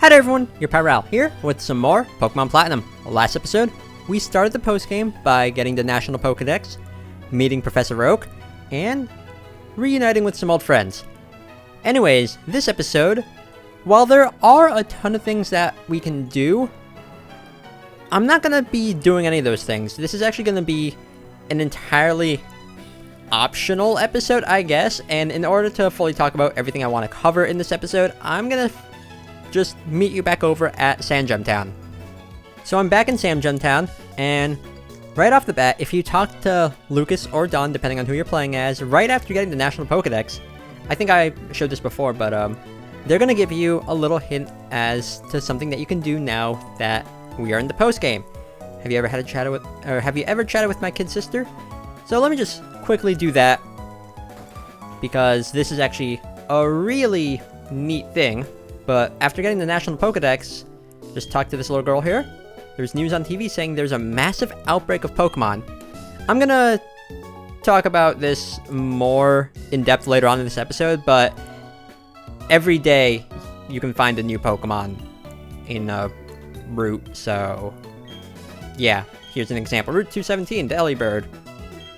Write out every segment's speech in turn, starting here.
Hi there everyone, your Pyral here with some more Pokemon Platinum. Last episode, we started the post-game by getting the National Pokedex, meeting Professor Oak, and reuniting with some old friends. Anyways, this episode, while there are a ton of things that we can do, I'm not going to be doing any of those things. This is actually going to be an entirely optional episode, I guess, and in order to fully talk about everything I want to cover in this episode, I'm going to just meet you back over at Sandgem Town. So I'm back in Sandgem Town, and right off the bat, if you talk to Lucas or Don, depending on who you're playing as, right after getting the National Pokedex, I think I showed this before, but they're going to give you a little hint as to something that you can do now that we are in the post game. Have you ever had a chat with, or have you ever chatted with my kid sister? So let me just quickly do that, because this is actually a really neat thing. But after getting the National Pokedex, just talk to this little girl here. There's news on TV saying there's a massive outbreak of Pokemon. I'm gonna talk about this more in depth later on in this episode, but every day you can find a new Pokemon in a route, so yeah, here's an example. Route 217, Delibird.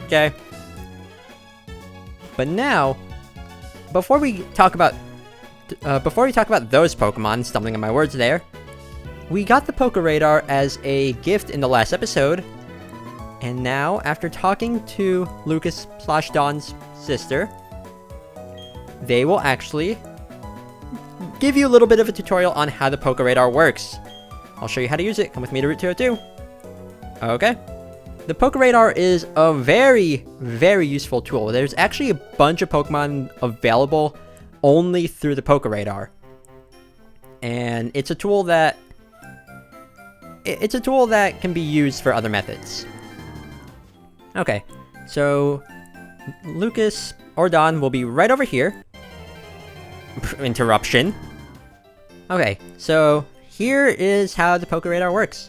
Okay. But now, before we talk about those Pokemon, stumbling on my words there, we got the Poké Radar as a gift in the last episode, and now, after talking to Lucas/Don's sister, they will actually give you a little bit of a tutorial on how the Poké Radar works. I'll show you how to use it. Come with me to Route 202. Okay. The Poké Radar is a very, very useful tool. There's actually a bunch of Pokemon available only through the Poké Radar, and it's a tool that can be used for other methods. Okay, so Lucas or Don will be right over here. Interruption. Okay, so here is how the Poké Radar works.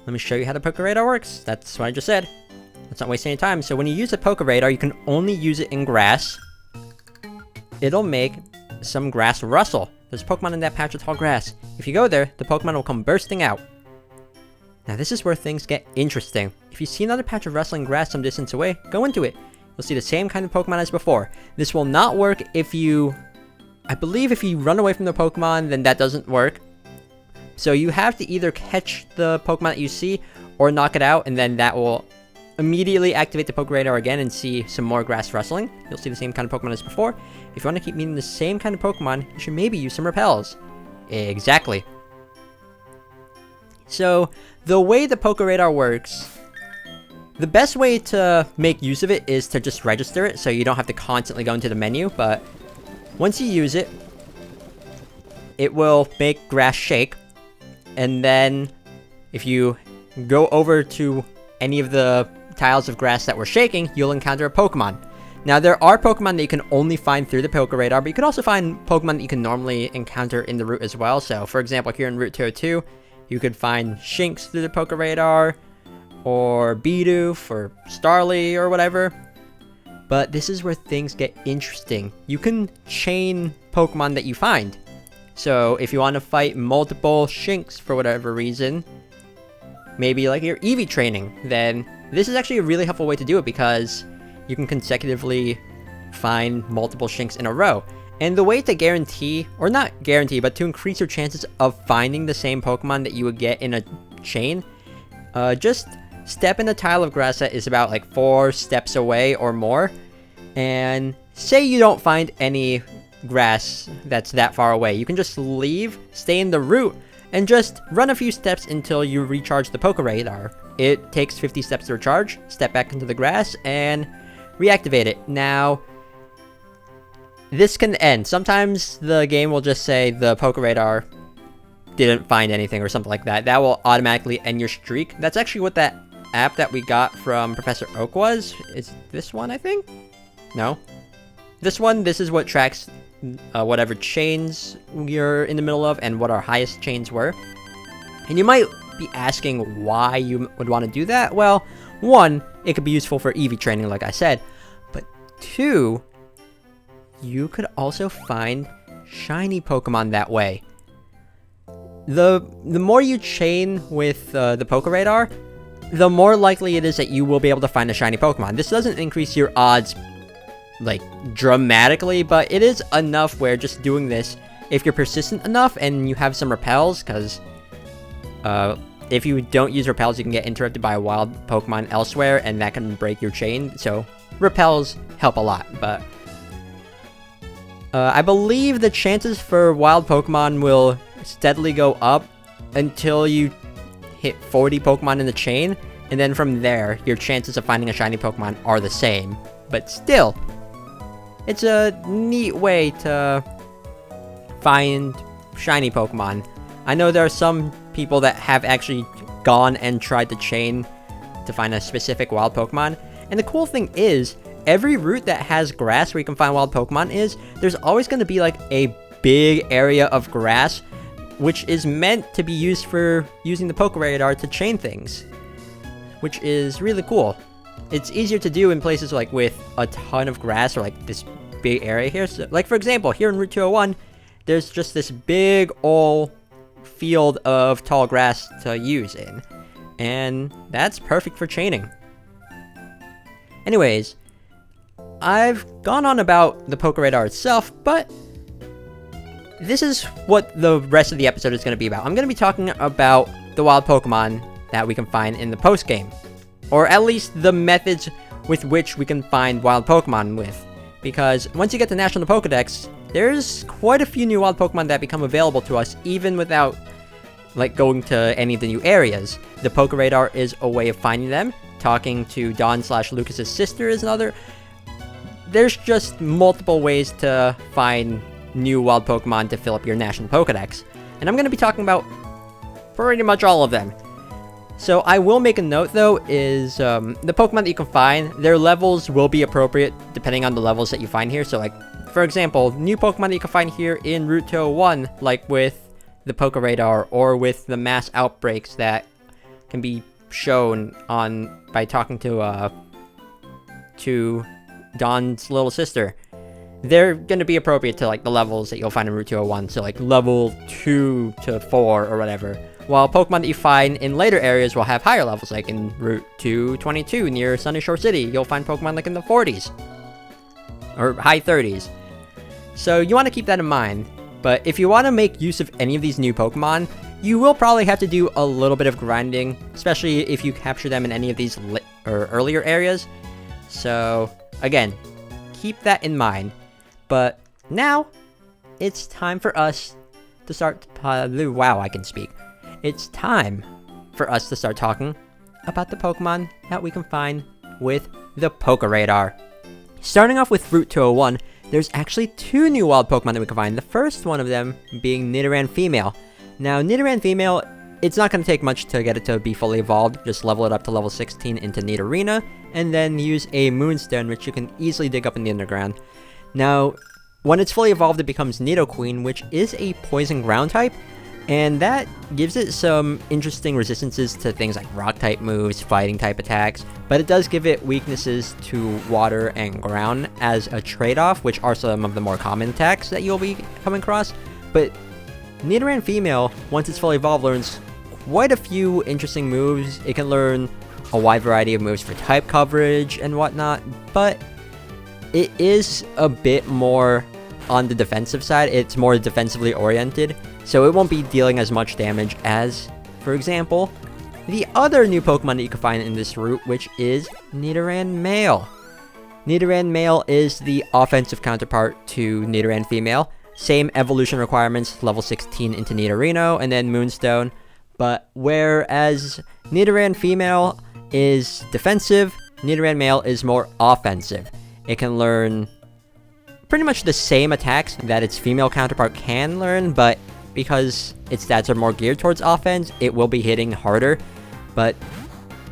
Let me show you how the Poké Radar works. That's what I just said. Let's not waste any time. So when you use a Poké Radar, you can only use it in grass. It'll make some grass rustle. There's a Pokemon in that patch of tall grass. If you go there, the Pokemon will come bursting out. Now this is where things get interesting. If you see another patch of rustling grass some distance away, go into it. You'll see the same kind of Pokemon as before. This will not work if you... I believe if you run away from the Pokemon, then that doesn't work. So you have to either catch the Pokemon that you see, or knock it out, and then that will immediately activate the Poké Radar again and see some more grass rustling. You'll see the same kind of Pokemon as before. If you want to keep meeting the same kind of Pokemon, you should maybe use some repels. Exactly. So, the way the Poké Radar works, the best way to make use of it is to just register it, so you don't have to constantly go into the menu, but once you use it, it will make grass shake, and then if you go over to any of the tiles of grass that were shaking, you'll encounter a Pokemon. Now, there are Pokemon that you can only find through the Poké Radar, but you can also find Pokemon that you can normally encounter in the route as well. So, for example, here in Route 202, you could find Shinx through the Poké Radar, or Bidoof, or Starly, or whatever. But this is where things get interesting. You can chain Pokemon that you find. So, if you want to fight multiple Shinx for whatever reason, maybe like you're Eevee training, then this is actually a really helpful way to do it, because you can consecutively find multiple Shinx in a row. And the way to guarantee, or not guarantee, but to increase your chances of finding the same Pokemon that you would get in a chain, just step in a tile of grass that is about like 4 steps away or more, and say you don't find any grass that's that far away. You can just leave, stay in the route, and just run a few steps until you recharge the Poké Radar. It takes 50 steps to recharge, step back into the grass, and reactivate it. Now, this can end. Sometimes the game will just say the Poké Radar didn't find anything or something like that. That will automatically end your streak. That's actually what that app that we got from Professor Oak was. Is this one, I think? No. This one, this is what tracks whatever chains you're in the middle of and what our highest chains were. And you might be asking why you would want to do that. Well, one, it could be useful for Eevee training, like I said. But two, you could also find shiny Pokemon that way. the more you chain with the Poké Radar, the more likely it is that you will be able to find a shiny Pokemon. This doesn't increase your odds, like, dramatically, but it is enough where just doing this, if you're persistent enough and you have some repels, because if you don't use repels, you can get interrupted by a wild Pokemon elsewhere, and that can break your chain, so repels help a lot, but I believe the chances for wild Pokemon will steadily go up until you hit 40 Pokemon in the chain, and then from there, your chances of finding a shiny Pokemon are the same. But still, it's a neat way to find shiny Pokemon. I know there are some people that have actually gone and tried to chain to find a specific wild Pokemon, and the cool thing is, every route that has grass where you can find wild Pokemon there's always going to be like a big area of grass, which is meant to be used for using the Poké Radar to chain things, which is really cool. It's easier to do in places like with a ton of grass or like this big area here. So, like for example, here in Route 201, there's just this big old field of tall grass to use in, and that's perfect for chaining. Anyways, I've gone on about the Poké Radar itself, but this is what the rest of the episode is going to be about. I'm going to be talking about the wild Pokemon that we can find in the post-game, or at least the methods with which we can find wild Pokemon with, because once you get the National Pokédex, there's quite a few new wild Pokemon that become available to us even without like going to any of the new areas. The Poké Radar is a way of finding them. Talking to Dawn/Lucas's sister is another. There's just multiple ways to find new wild Pokemon to fill up your National Pokédex, and I'm going to be talking about pretty much all of them. So I will make a note though, is the Pokemon that you can find, their levels will be appropriate depending on the levels that you find here. So like, for example, new Pokemon that you can find here in Route 201, like with the Poké Radar or with the mass outbreaks that can be shown on by talking to Dawn's little sister, they're going to be appropriate to like the levels that you'll find in Route 201, so like level 2 to 4 or whatever, while Pokemon that you find in later areas will have higher levels, like in Route 222 near Sunny Shore City, you'll find Pokemon like in the 40s or high 30s. So you want to keep that in mind, but if you want to make use of any of these new Pokemon, you will probably have to do a little bit of grinding, especially if you capture them in any of these earlier areas. So again, keep that in mind. But now, it's time for us to start... wow, I can speak. It's time for us to start talking about the Pokemon that we can find with the Poké Radar. Starting off with Route 201, there's actually 2 new wild Pokemon that we can find. The first one of them being Nidoran Female. Now, Nidoran Female, it's not going to take much to get it to be fully evolved. Just level it up to level 16 into Nidorina, and then use a Moonstone, which you can easily dig up in the underground. Now, when it's fully evolved, it becomes Nidoqueen, which is a poison ground type, and that gives it some interesting resistances to things like rock-type moves, fighting-type attacks, but it does give it weaknesses to water and ground as a trade-off, which are some of the more common attacks that you'll be coming across. But Nidoran Female, once it's fully evolved, learns quite a few interesting moves. It can learn a wide variety of moves for type coverage and whatnot, but it is a bit more on the defensive side. It's more defensively oriented, so it won't be dealing as much damage as, for example, the other new Pokemon that you can find in this route, which is Nidoran Male. Nidoran Male is the offensive counterpart to Nidoran Female. Same evolution requirements, level 16 into Nidorino, and then Moonstone. But whereas Nidoran Female is defensive, Nidoran Male is more offensive. It can learn pretty much the same attacks that its female counterpart can learn, but because its stats are more geared towards offense, it will be hitting harder. But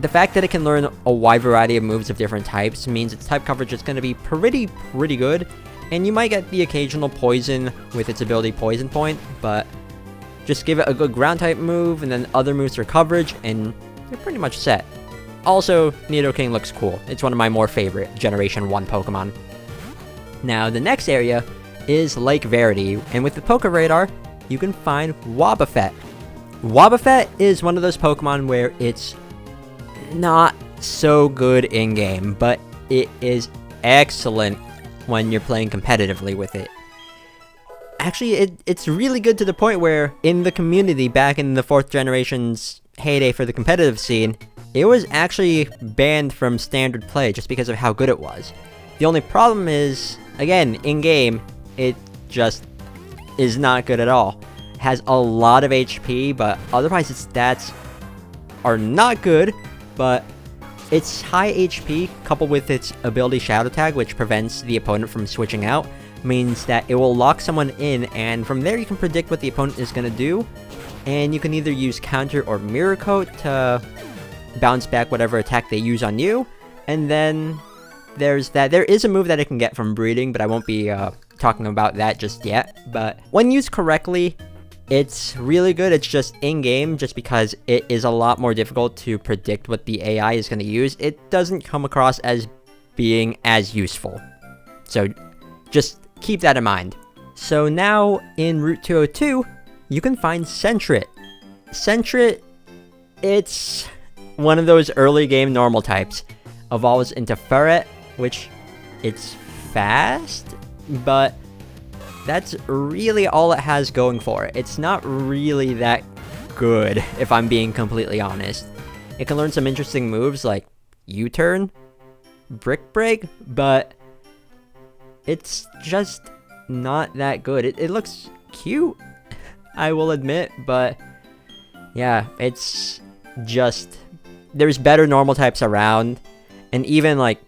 the fact that it can learn a wide variety of moves of different types means its type coverage is going to be pretty good, and you might get the occasional poison with its ability Poison Point, but just give it a good ground type move and then other moves for coverage and you're pretty much set. Also, Nidoking looks cool. It's one of my more favorite Generation 1 Pokemon. Now, the next area is Lake Verity, and with the Poké Radar, you can find Wobbuffet. Wobbuffet is one of those Pokemon where it's not so good in-game, but it is excellent when you're playing competitively with it. Actually, it's really good to the point where in the community back in the 4th generation's heyday for the competitive scene, it was actually banned from standard play just because of how good it was. The only problem is, again, in-game, it just is not good at all. It has a lot of HP, but otherwise its stats are not good, but its high HP coupled with its ability Shadow Tag, which prevents the opponent from switching out, means that it will lock someone in, and from there you can predict what the opponent is going to do, and you can either use Counter or Mirror Coat to bounce back whatever attack they use on you, and then there's that. There is a move that it can get from breeding, but I won't be talking about that just yet. But when used correctly, it's really good. It's just in-game, just because it is a lot more difficult to predict what the AI is going to use. It doesn't come across as being as useful. So just keep that in mind. So now in Route 202, you can find Sentret. Sentret, it's one of those early game normal types. Evolves into Ferret, which it's fast, but that's really all it has going for it. It's not really that good, if I'm being completely honest. It can learn some interesting moves like U-turn, Brick Break, but it's just not that good. It looks cute, I will admit, but yeah, it's just, there's better normal types around, and even like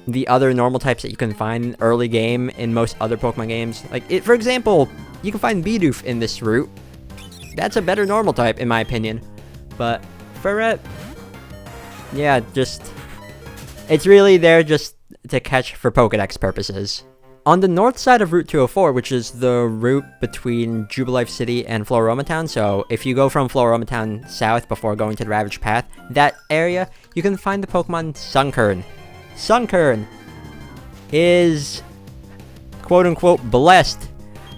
the other normal types that you can find early game in most other Pokemon games. Like, for example, you can find Bidoof in this route. That's a better normal type, in my opinion. But Ferret, yeah, just, it's really there just to catch for Pokedex purposes. On the north side of Route 204, which is the route between Jubilife City and Floroma Town, so if you go from Floroma Town south before going to the Ravage Path, that area, you can find the Pokemon Sunkern. Sunkern is quote-unquote blessed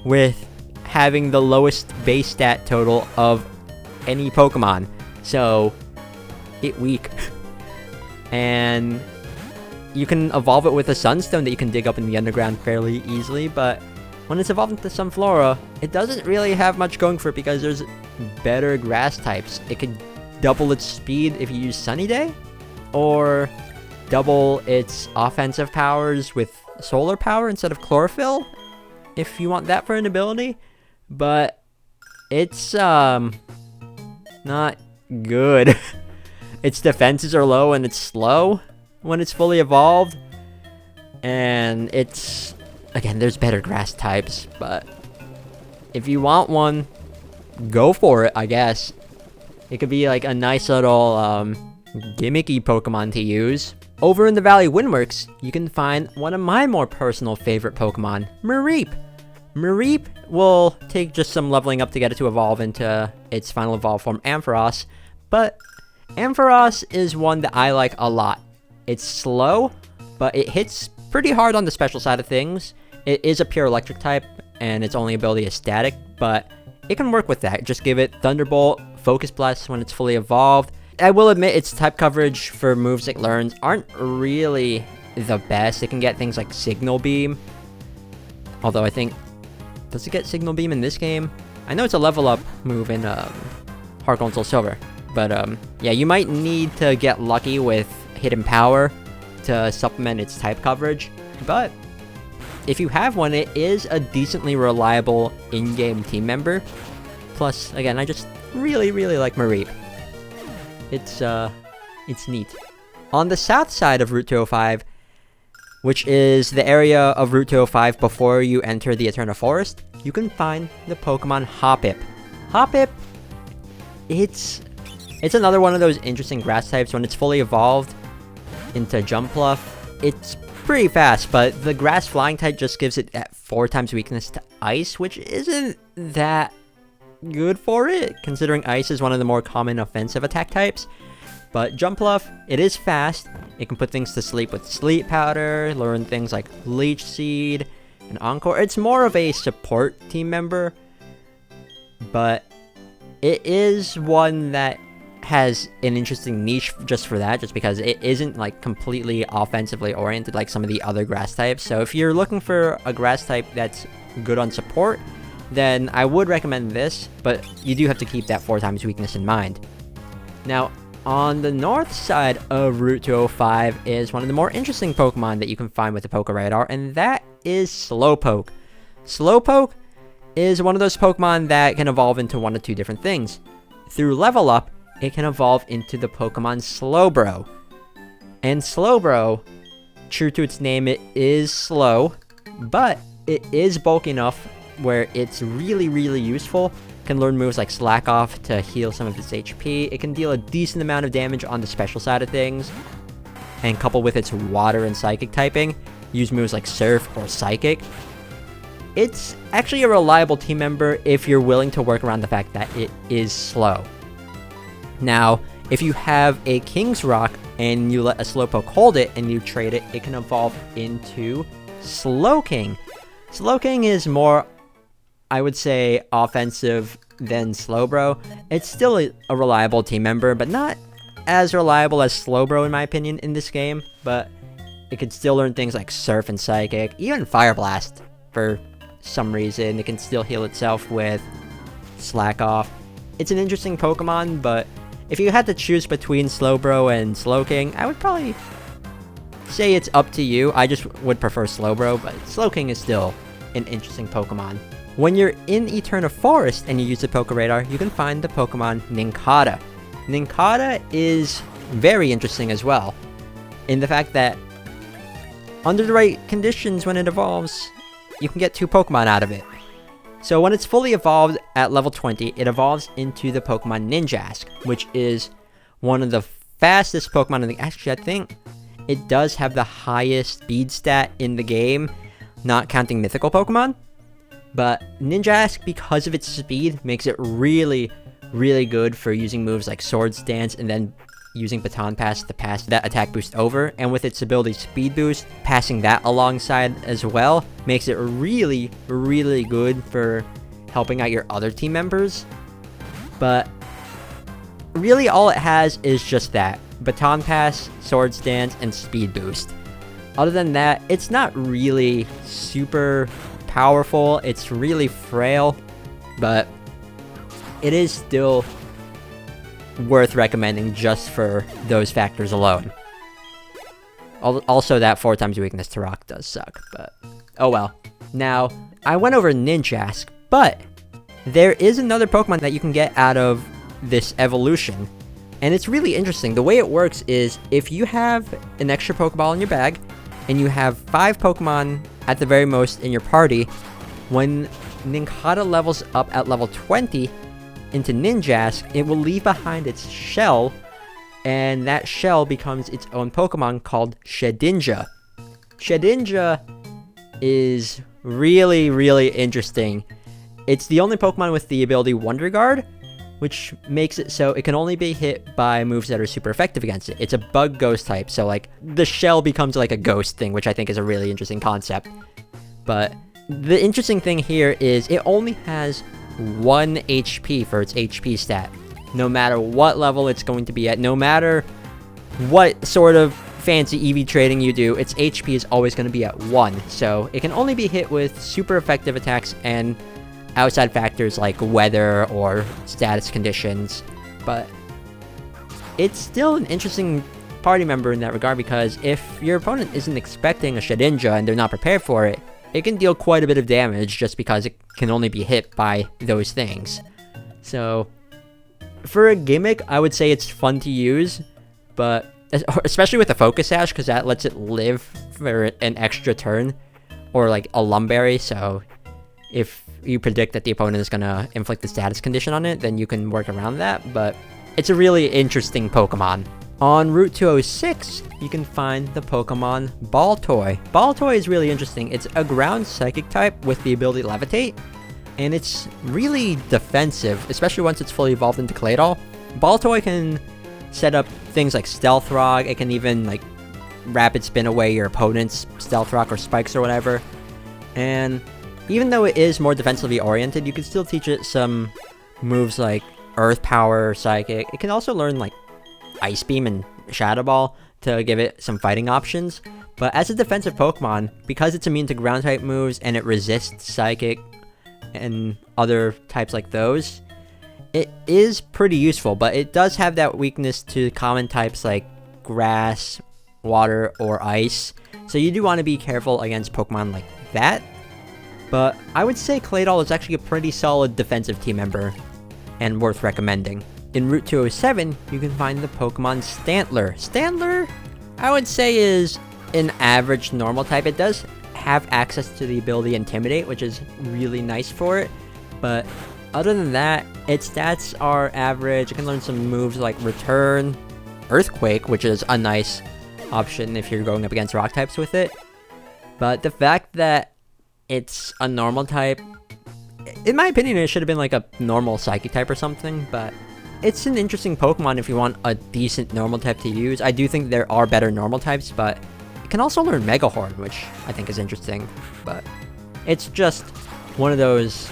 with having the lowest base stat total of any Pokemon, so it weak. And you can evolve it with a Sunstone that you can dig up in the underground fairly easily, but when it's evolved into Sunflora, it doesn't really have much going for it because there's better grass types. It could double its speed if you use Sunny Day, or double its offensive powers with solar power instead of chlorophyll, if you want that for an ability. But it's not good. Its defenses are low and it's slow when it's fully evolved, and it's, again, there's better grass types, but if you want one, go for it, I guess. It could be like a nice little gimmicky Pokemon to use. Over in the Valley Windworks, you can find one of my more personal favorite Pokemon, Mureep. Mureep will take just some leveling up to get it to evolve into its final evolved form, Ampharos, but Ampharos is one that I like a lot. It's slow, but it hits pretty hard on the special side of things. It is a pure electric type, and its only ability is static, but it can work with that. Just give it Thunderbolt, Focus Blast when it's fully evolved. I will admit its type coverage for moves it learns aren't really the best. It can get things like Signal Beam, although I think, does it get Signal Beam in this game? I know it's a level up move in Heart Gold Soul Silver, but yeah, you might need to get lucky with Hidden Power to supplement its type coverage, but if you have one, it is a decently reliable in-game team member. Plus, again, I just really like Mureep. It's neat. On the south side of Route 205, which is the area of Route 205 before you enter the Eterna Forest, you can find the Pokemon Hoppip. Hoppip, it's another one of those interesting grass types. When it's fully evolved into Jumpluff, it's pretty fast, but the grass flying type just gives it that 4 times weakness to ice, which isn't that good for it, considering ice is one of the more common offensive attack types. But Jumpluff, it is fast. It can put things to sleep with Sleep Powder, learn things like Leech Seed and Encore. It's more of a support team member, but it is one that has an interesting niche just for that, just because it isn't like completely offensively oriented like some of the other grass types. So if you're looking for a grass type that's good on support, then I would recommend this, but you do have to keep that 4 times weakness in mind. Now, on the north side of Route 205 is one of the more interesting Pokemon that you can find with the Poké Radar, and that is Slowpoke. Slowpoke is one of those Pokemon that can evolve into one of 2 different things. Through level up, it can evolve into the Pokemon Slowbro. And Slowbro, true to its name, it is slow, but it is bulky enough where it's really, really useful. Can learn moves like Slack Off to heal some of its HP. It can deal a decent amount of damage on the special side of things. And coupled with its water and psychic typing, use moves like Surf or Psychic. It's actually a reliable team member if you're willing to work around the fact that it is slow. Now, if you have a King's Rock and you let a Slowpoke hold it and you trade it, it can evolve into Slowking. Slowking is more, I would say, offensive than Slowbro. It's still a reliable team member, but not as reliable as Slowbro in my opinion in this game. But it could still learn things like Surf and Psychic, even Fire Blast for some reason. It can still heal itself with Slack Off. It's an interesting Pokemon, but if you had to choose between Slowbro and Slowking, I would probably say it's up to you. I just would prefer Slowbro, but Slowking is still an interesting Pokemon. When you're in Eterna Forest and you use the Poké Radar, you can find the Pokemon Nincada. Nincada is very interesting as well, in the fact that under the right conditions when it evolves, you can get 2 Pokemon out of it. So when it's fully evolved at level 20, it evolves into the Pokemon Ninjask, which is one of the fastest Pokemon in the... Actually, I think it does have the highest speed stat in the game, not counting mythical Pokemon. But Ninjask, because of its speed, makes it really, really good for using moves like Swords Dance and then using Baton Pass to pass that attack boost over. And with its ability Speed Boost, passing that alongside as well makes it really, really good for helping out your other team members. But really all it has is just that. Baton Pass, Swords Dance, and Speed Boost. Other than that, it's not really super powerful. It's really frail, but it is still worth recommending just for those factors alone. Also, that 4 times weakness to rock does suck, but oh well. Now, I went over Ninjask, but there is another Pokemon that you can get out of this evolution, and it's really interesting. The way it works is if you have an extra Pokeball in your bag, and you have 5 Pokemon at the very most in your party, when Nincada levels up at level 20 into Ninjask, it will leave behind its shell, and that shell becomes its own Pokemon called Shadinja. Shadinja is really, really interesting. It's the only Pokemon with the ability Wonder Guard, which makes it so it can only be hit by moves that are super effective against it. It's a bug ghost type, so like the shell becomes like a ghost thing, which I think is a really interesting concept. But the interesting thing here is it only has 1 HP for its HP stat. No matter what level it's going to be at, no matter what sort of fancy EV trading you do, its HP is always going to be at 1. So it can only be hit with super effective attacks and outside factors like weather or status conditions. But it's still an interesting party member in that regard, because if your opponent isn't expecting a Shadinja and they're not prepared for it, it can deal quite a bit of damage just because it can only be hit by those things. So for a gimmick, I would say it's fun to use, but especially with the Focus Sash, because that lets it live for an extra turn, or like a Lumberry. So if you predict that the opponent is going to inflict the status condition on it, then you can work around that. But it's a really interesting Pokemon. On Route 206, you can find the Pokemon Baltoy. Baltoy is really interesting. It's a ground psychic type with the ability Levitate, and it's really defensive, especially once it's fully evolved into Claydol. Baltoy can set up things like Stealth Rock. It can even like rapid spin away your opponent's Stealth Rock or Spikes or whatever. And even though it is more defensively oriented, you can still teach it some moves like Earth Power, Psychic. It can also learn like Ice Beam and Shadow Ball to give it some fighting options. But as a defensive Pokemon, because it's immune to ground type moves and it resists Psychic and other types like those, it is pretty useful. But it does have that weakness to common types like Grass, Water, or Ice. So you do want to be careful against Pokemon like that. But I would say Claydol is actually a pretty solid defensive team member and worth recommending. In Route 207, you can find the Pokemon Stantler. Stantler, I would say, is an average normal type. It does have access to the ability Intimidate, which is really nice for it. But other than that, its stats are average. It can learn some moves like Return, Earthquake, which is a nice option if you're going up against rock types with it. But the fact that it's a normal type, in my opinion, it should have been like a normal Psychic type or something, but it's an interesting Pokemon if you want a decent normal type to use. I do think there are better normal types, but it can also learn Mega Horn, which I think is interesting. But it's just one of those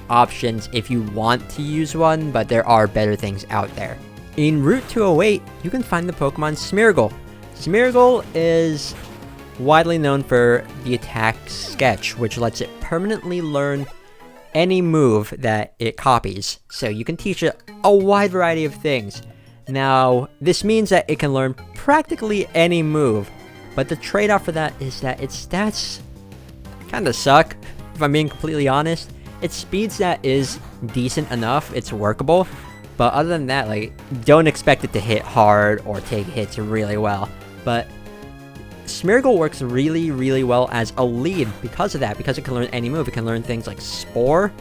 options if you want to use one, but there are better things out there. In Route 208, you can find the Pokemon Smeargle. Smeargle is widely known for the attack Sketch, which lets it permanently learn any move that it copies. So you can teach it a wide variety of things. Now, this means that it can learn practically any move, but the trade-off for that is that its stats kinda suck, if I'm being completely honest. Its speed stat is decent enough, it's workable, but other than that, like, don't expect it to hit hard or take hits really well. But Smeargle works really, really well as a lead because of that, because it can learn any move. It can learn things like Spore,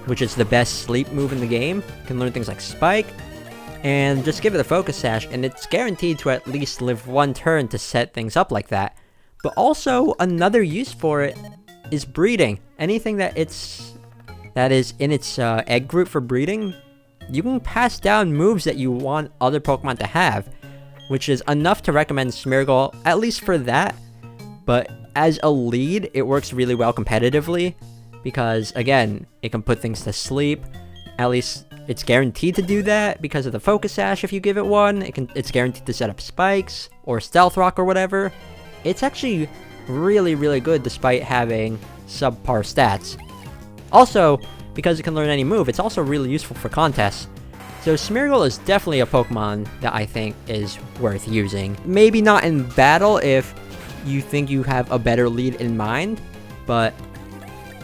which is the best sleep move in the game. It can learn things like Spike, and just give it a Focus Sash, and it's guaranteed to at least live one turn to set things up like that. But also, another use for it is breeding. Anything that is in its egg group for breeding, you can pass down moves that you want other Pokemon to have, which is enough to recommend Smeargle, at least for that. But as a lead, it works really well competitively, because again, it can put things to sleep. At least it's guaranteed to do that because of the Focus Sash if you give it one. It's guaranteed to set up Spikes, or Stealth Rock, or whatever. It's actually really, really good despite having subpar stats. Also, because it can learn any move, it's also really useful for contests. So Smeargle is definitely a Pokemon that I think is worth using. Maybe not in battle if you think you have a better lead in mind, but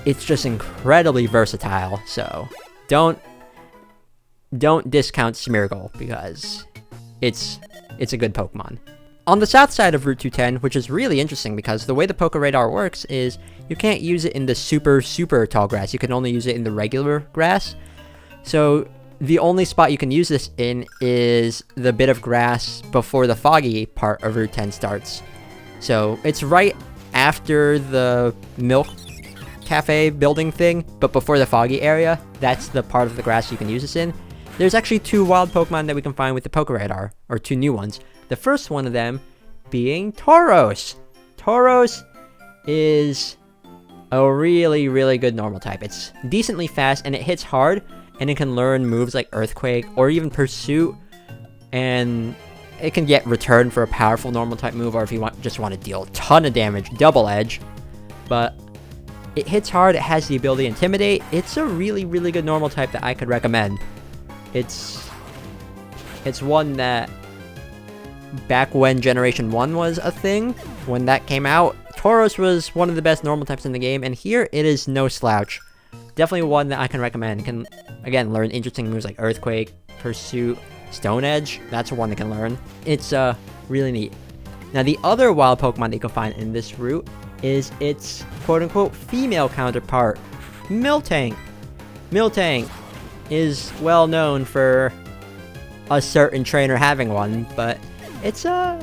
it's just incredibly versatile, so don't discount Smeargle because it's a good Pokemon. On the south side of Route 210, which is really interesting because the way the Poké Radar works is you can't use it in the super tall grass, you can only use it in the regular grass. So the only spot you can use this in is the bit of grass before the foggy part of Route 10 starts. So it's right after the milk cafe building thing, but before the foggy area. That's the part of the grass you can use this in. There's actually 2 wild Pokemon that we can find with the Poké Radar, or 2 new ones. The first one of them being Tauros. Tauros is a really, really good normal type. It's decently fast and it hits hard, and it can learn moves like Earthquake or even Pursuit, and it can get Return for a powerful normal type move, or if you just want to deal a ton of damage, Double Edge. But it hits hard, it has the ability Intimidate. It's a really, really good normal type that I could recommend. It's one that, back when Generation 1 was a thing, when that came out, Tauros was one of the best normal types in the game, and here it is no slouch. Definitely one that I can recommend. It can, again, learn interesting moves like Earthquake, Pursuit, Stone Edge. That's one that can learn. It's really neat. Now, the other wild Pokemon that you can find in this route is its quote-unquote female counterpart, Miltank. Miltank is well known for a certain trainer having one, but it's an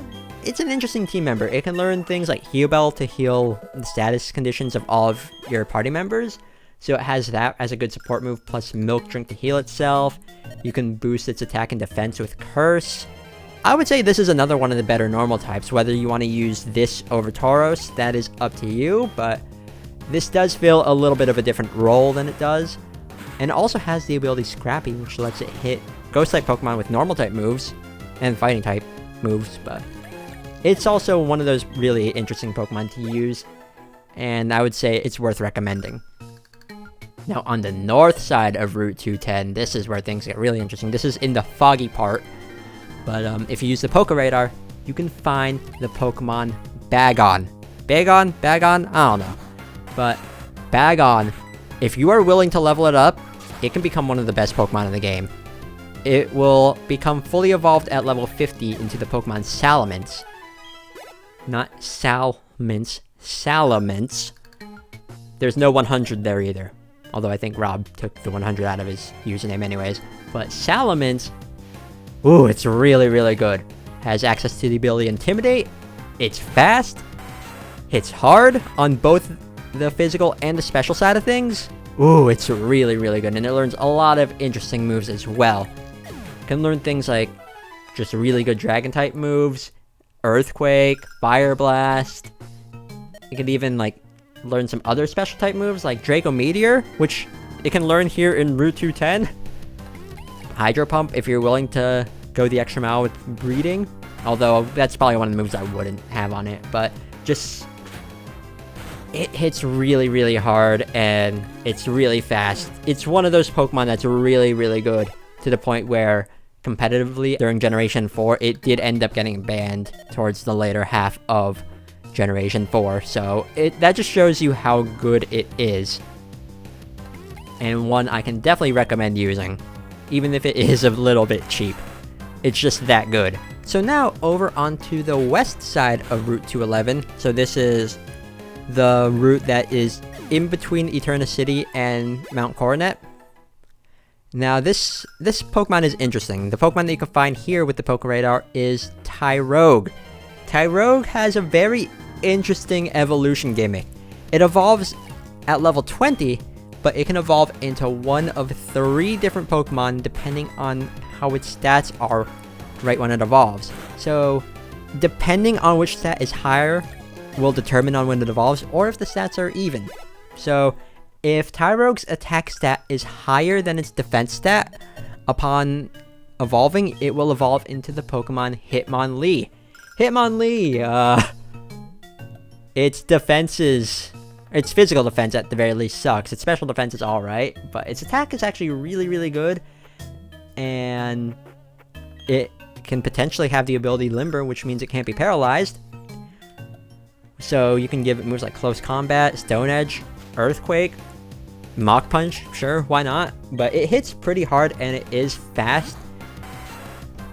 interesting team member. It can learn things like Heal Bell to heal the status conditions of all of your party members. So it has that as a good support move, plus Milk Drink to heal itself. You can boost its attack and defense with Curse. I would say this is another one of the better normal types. Whether you want to use this over Tauros, that is up to you, but this does fill a little bit of a different role than it does. And it also has the ability Scrappy, which lets it hit Ghost-type Pokemon with Normal-type moves and Fighting-type moves, but it's also one of those really interesting Pokemon to use, and I would say it's worth recommending. Now, on the north side of Route 210, this is where things get really interesting. This is in the foggy part, but if you use the Poké Radar, you can find the Pokemon Bagon. Bagon? I don't know. But Bagon, if you are willing to level it up, it can become one of the best Pokemon in the game. It will become fully evolved at level 50 into the Pokemon Salamence. Not Salmence, Salamence. There's no 100 there either. Although I think Rob took the 100 out of his username anyways. But Salamence, ooh, it's really, really good. Has access to the ability Intimidate. It's fast. Hits hard on both the physical and the special side of things. Ooh, it's really, really good. And it learns a lot of interesting moves as well. It can learn things like just really good Dragon-type moves. Earthquake, Fire Blast. It can even, like, learn some other special type moves like Draco Meteor, which it can learn here in Route 210. Hydro Pump if you're willing to go the extra mile with breeding, although that's probably one of the moves I wouldn't have on it, but just it hits really, really hard and it's really fast. It's one of those Pokemon that's really, really good to the point where competitively during Generation 4 it did end up getting banned towards the later half of Generation 4, so that just shows you how good it is, and one I can definitely recommend using, even if it is a little bit cheap. It's just that good. So now over onto the west side of Route 211, so this is the route that is in between Eterna City and Mount Coronet. Now this Pokemon is interesting. The Pokemon that you can find here with the Poké Radar is Tyrogue. Tyrogue has a very interesting evolution gimmick. It evolves at level 20, but it can evolve into one of 3 different Pokemon depending on how its stats are right when it evolves. So depending on which stat is higher will determine on when it evolves, or if the stats are even. So if Tyrogue's attack stat is higher than its defense stat, upon evolving, it will evolve into the Pokemon Hitmonlee. Hitmonlee, its physical defense at the very least sucks. Its special defense is alright, but its attack is actually really, really good. And it can potentially have the ability Limber, which means it can't be paralyzed. So you can give it moves like Close Combat, Stone Edge, Earthquake, Mach Punch, sure, why not? But it hits pretty hard and it is fast.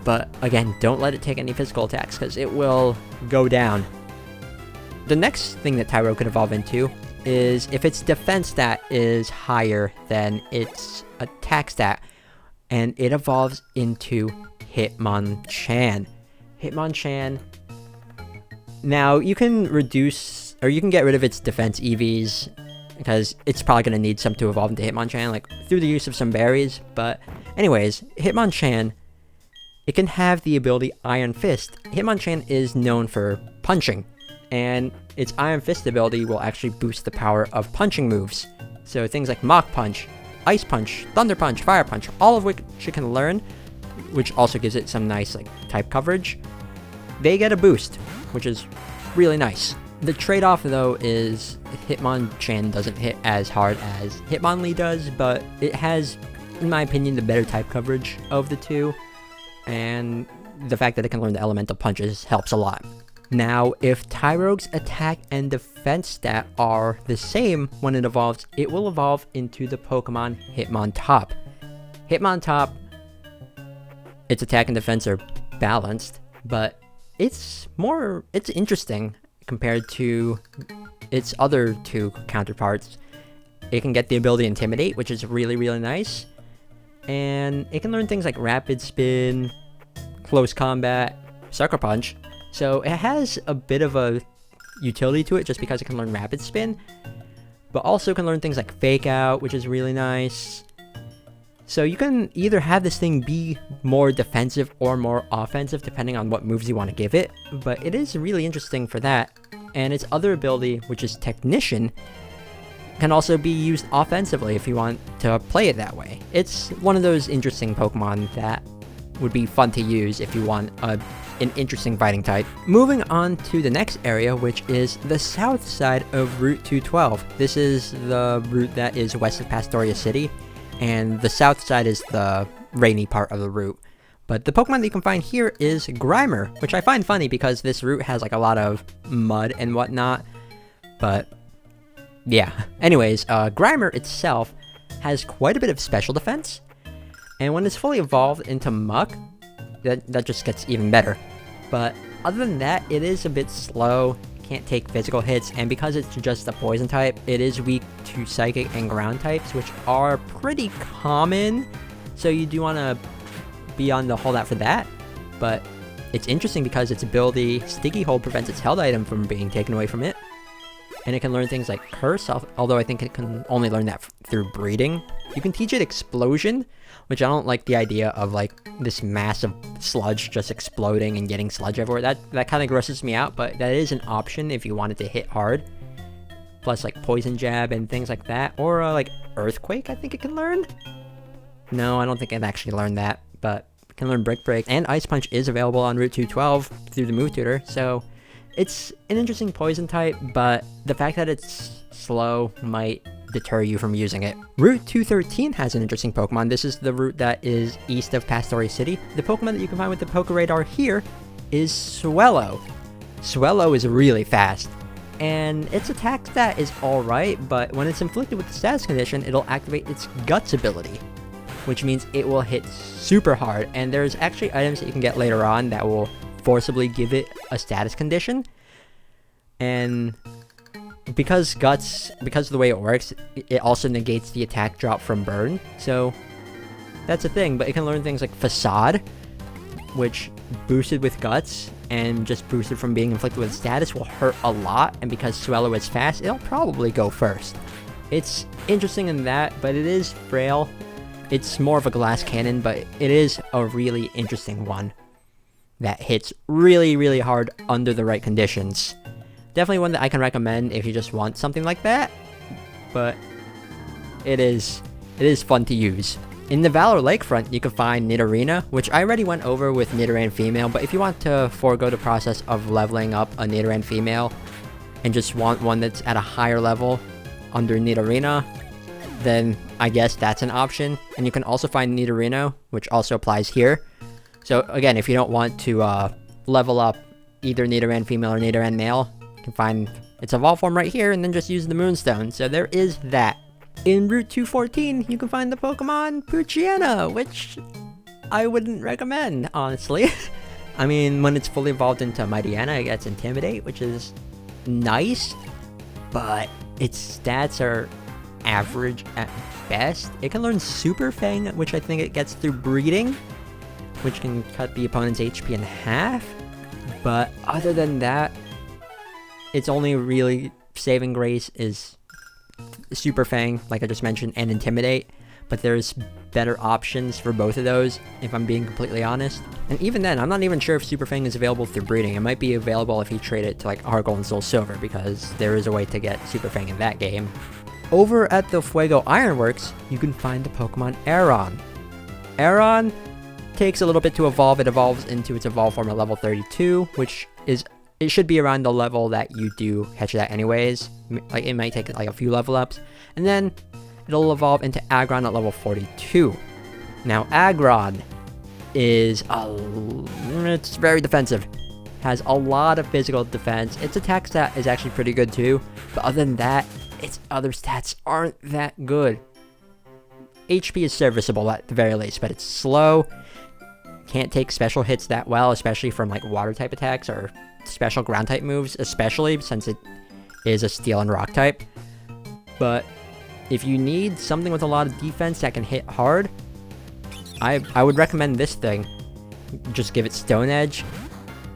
But again, don't let it take any physical attacks because it will go down. The next thing that Tyrogue could evolve into is if its defense stat is higher than its attack stat, and it evolves into Hitmonchan. Hitmonchan. Now, you can reduce, or you can get rid of its defense EVs, because it's probably going to need some to evolve into Hitmonchan, like through the use of some berries. But anyways, Hitmonchan, it can have the ability Iron Fist. Hitmonchan is known for punching, and its Iron Fist ability will actually boost the power of punching moves. So things like Mach Punch, Ice Punch, Thunder Punch, Fire Punch, all of which it can learn, which also gives it some nice type coverage. They get a boost, which is really nice. The trade-off though is Hitmonchan doesn't hit as hard as Hitmonlee does, but it has, in my opinion, the better type coverage of the two, and the fact that it can learn the elemental punches helps a lot. Now, if Tyrogue's attack and defense stat are the same when it evolves, it will evolve into the Pokemon Hitmontop. Hitmontop, its attack and defense are balanced, but it's interesting compared to its other 2 counterparts. It can get the ability Intimidate, which is really, really nice, and it can learn things like Rapid Spin, Close Combat, Sucker Punch. So it has a bit of a utility to it just because it can learn Rapid Spin, but also can learn things like Fake Out, which is really nice. So you can either have this thing be more defensive or more offensive depending on what moves you want to give it, but it is really interesting for that. And its other ability, which is Technician, can also be used offensively if you want to play it that way. It's one of those interesting Pokemon that would be fun to use if you want an interesting fighting type. Moving on to the next area, which is the south side of Route 212. This is the route that is west of Pastoria City, and the south side is the rainy part of the route. But the Pokemon that you can find here is Grimer, which I find funny because this route has like a lot of mud and whatnot. But yeah, anyways, Grimer itself has quite a bit of special defense, and when it's fully evolved into Muck, that just gets even better. But other than that, it is a bit slow, can't take physical hits, and because it's just a poison type, it is weak to psychic and ground types, which are pretty common, so you do want to be on the holdout for that. But it's interesting because its ability Sticky Hold prevents its held item from being taken away from it, and it can learn things like Curse, although I think it can only learn that through breeding. You can teach it Explosion, which I don't like the idea of like this massive sludge just exploding and getting sludge everywhere. That kind of grosses me out, but that is an option if you wanted to hit hard. Plus like Poison Jab and things like that, or like Earthquake I think it can learn. No, I don't think it actually learned that, but it can learn Brick Break, and Ice Punch is available on Route 212 through the move tutor, so it's an interesting poison type, but the fact that it's slow might deter you from using it. Route 213 has an interesting Pokemon. This is the route that is east of Pastoria City. The Pokemon that you can find with the Poké Radar here is Swellow. Swellow is really fast, and its attack stat is alright, but when it's inflicted with the status condition, it'll activate its Guts ability, which means it will hit super hard, and there's actually items that you can get later on that will forcibly give it a status condition. And because of the way it works, it also negates the attack drop from Burn, so that's a thing. But it can learn things like Facade, which boosted with Guts and just boosted from being inflicted with status will hurt a lot, and because Swellow is fast, it'll probably go first. It's interesting in that, but it is frail. It's more of a glass cannon, but it is a really interesting one that hits really, really hard under the right conditions. Definitely one that I can recommend if you just want something like that, but it is fun to use. In the Valor Lakefront, you can find Nidorina, which I already went over with Nidoran Female, but if you want to forego the process of leveling up a Nidoran Female and just want one that's at a higher level under Nidorina, then I guess that's an option. And you can also find Nidorino, which also applies here. So again, if you don't want to level up either Nidoran Female or Nidoran Male, you can find its evolve form right here and then just use the Moonstone. So there is that. In Route 214, you can find the Pokemon Fujiana, which I wouldn't recommend, honestly. I mean, when it's fully evolved into Mightyena, it gets Intimidate, which is nice, but its stats are average at best. It can learn Super Fang, which I think it gets through breeding, which can cut the opponent's HP in half, but other than that, its only really saving grace is Super Fang, like I just mentioned, and Intimidate, but there's better options for both of those, if I'm being completely honest. And even then, I'm not even sure if Super Fang is available through breeding. It might be available if you trade it to like Heart Gold and Soul Silver, because there is a way to get Super Fang in that game. Over at the Fuego Ironworks, you can find the Pokemon Aeron. Aeron takes a little bit to evolve. It evolves into its evolve form at level 32, which is, it should be around the level that you do catch that anyways. Like, it might take like a few level ups, and then it'll evolve into Aggron at level 42. Now Aggron is it's very defensive, has a lot of physical defense. Its attack stat is actually pretty good too, but other than that, its other stats aren't that good. HP is serviceable at the very least, but it's slow, can't take special hits that well, especially from like water type attacks or special ground type moves, especially since it is a steel and rock type. But if you need something with a lot of defense that can hit hard, I would recommend this thing. Just give it Stone Edge,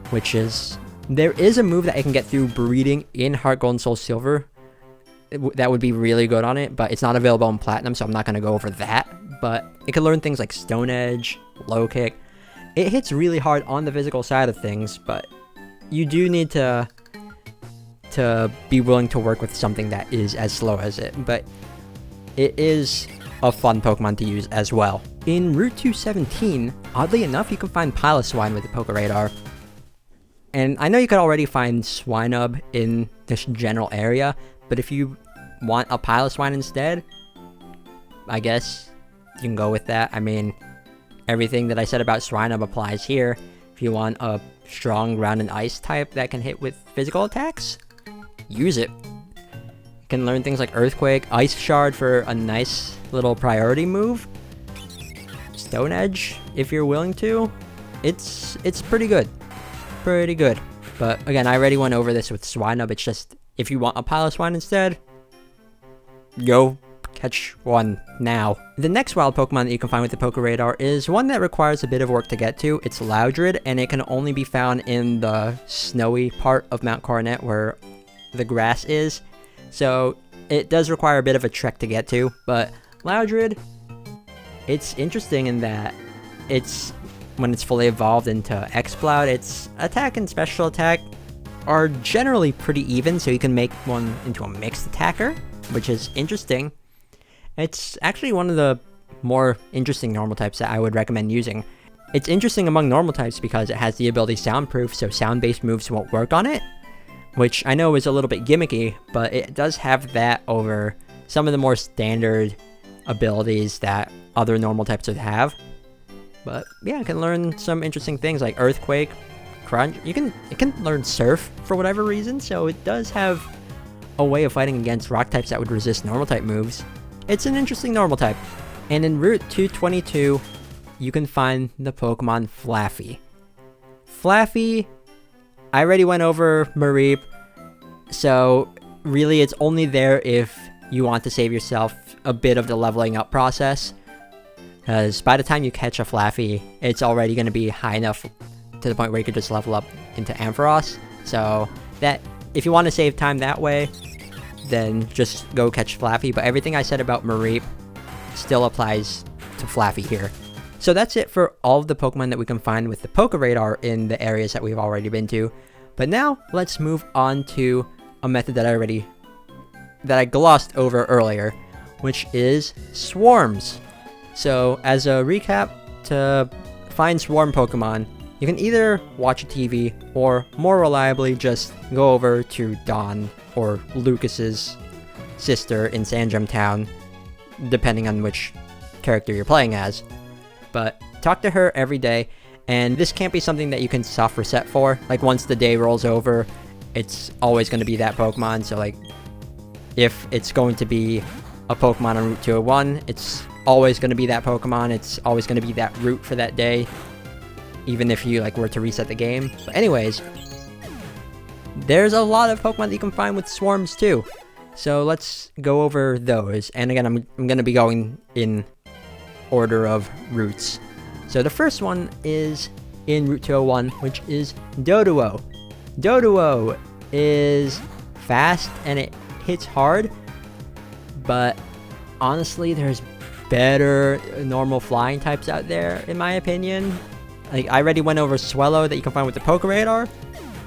which is, there is a move that it can get through breeding in Heart Gold and Soul Silver that would be really good on it, but it's not available in Platinum, so I'm not going to go over that. But it can learn things like Stone Edge, Low Kick. It hits really hard on the physical side of things, but you do need to to be willing to work with something that is as slow as it, but it is a fun Pokemon to use as well. In Route 217, oddly enough, you can find Piloswine with the Poké Radar. And I know you could already find Swinub in this general area, but if you want a Piloswine instead, I guess you can go with that. I mean, everything that I said about Swinub applies here. If you want a strong ground and ice type that can hit with physical attacks, use it. You can learn things like Earthquake, Ice Shard for a nice little priority move, Stone Edge if you're willing to. It's pretty good. Pretty good. But again, I already went over this with Swinub. It's just, if you want a Piloswine instead, go catch one now. The next wild Pokemon that you can find with the Poké Radar is one that requires a bit of work to get to. It's Loudrid, and it can only be found in the snowy part of Mount Coronet where the grass is. So it does require a bit of a trek to get to, but Loudrid, it's interesting in that when it's fully evolved into Exploud, its attack and special attack are generally pretty even, so you can make one into a mixed attacker, which is interesting. It's actually one of the more interesting normal types that I would recommend using. It's interesting among normal types because it has the ability Soundproof, so sound-based moves won't work on it, which I know is a little bit gimmicky, but it does have that over some of the more standard abilities that other normal types would have. But yeah, it can learn some interesting things like Earthquake, Crunch. It can learn Surf for whatever reason, so it does have a way of fighting against rock types that would resist normal type moves. It's an interesting normal type. And in Route 222, you can find the Pokemon Flaffy. Flaffy, I already went over Mureep, so really it's only there if you want to save yourself a bit of the leveling up process. Because by the time you catch a Flaffy, it's already going to be high enough to the point where you could just level up into Ampharos. So that, if you want to save time that way, then just go catch Flaffy. But everything I said about Mureep still applies to Flaffy here. So that's it for all of the Pokemon that we can find with the Poké Radar in the areas that we've already been to. But now let's move on to a method that I glossed over earlier, which is swarms. So as a recap, to find swarm Pokemon, you can either watch a TV or more reliably just go over to Dawn or Lucas's sister in Sandgem Town, depending on which character you're playing as. But talk to her every day, and this can't be something that you can soft reset for. Like, once the day rolls over, it's always going to be that Pokemon. So like, if it's going to be a Pokemon on Route 201, it's always going to be that Pokemon. It's always going to be that route for that day, even if you were to reset the game. But anyways, there's a lot of Pokemon that you can find with swarms too. So let's go over those. And again, I'm going to be going in order of routes. So the first one is in Route 201, which is Doduo. Doduo is fast and it hits hard, but honestly, there's better normal flying types out there, in my opinion. Like, I already went over Swellow that you can find with the Poké Radar.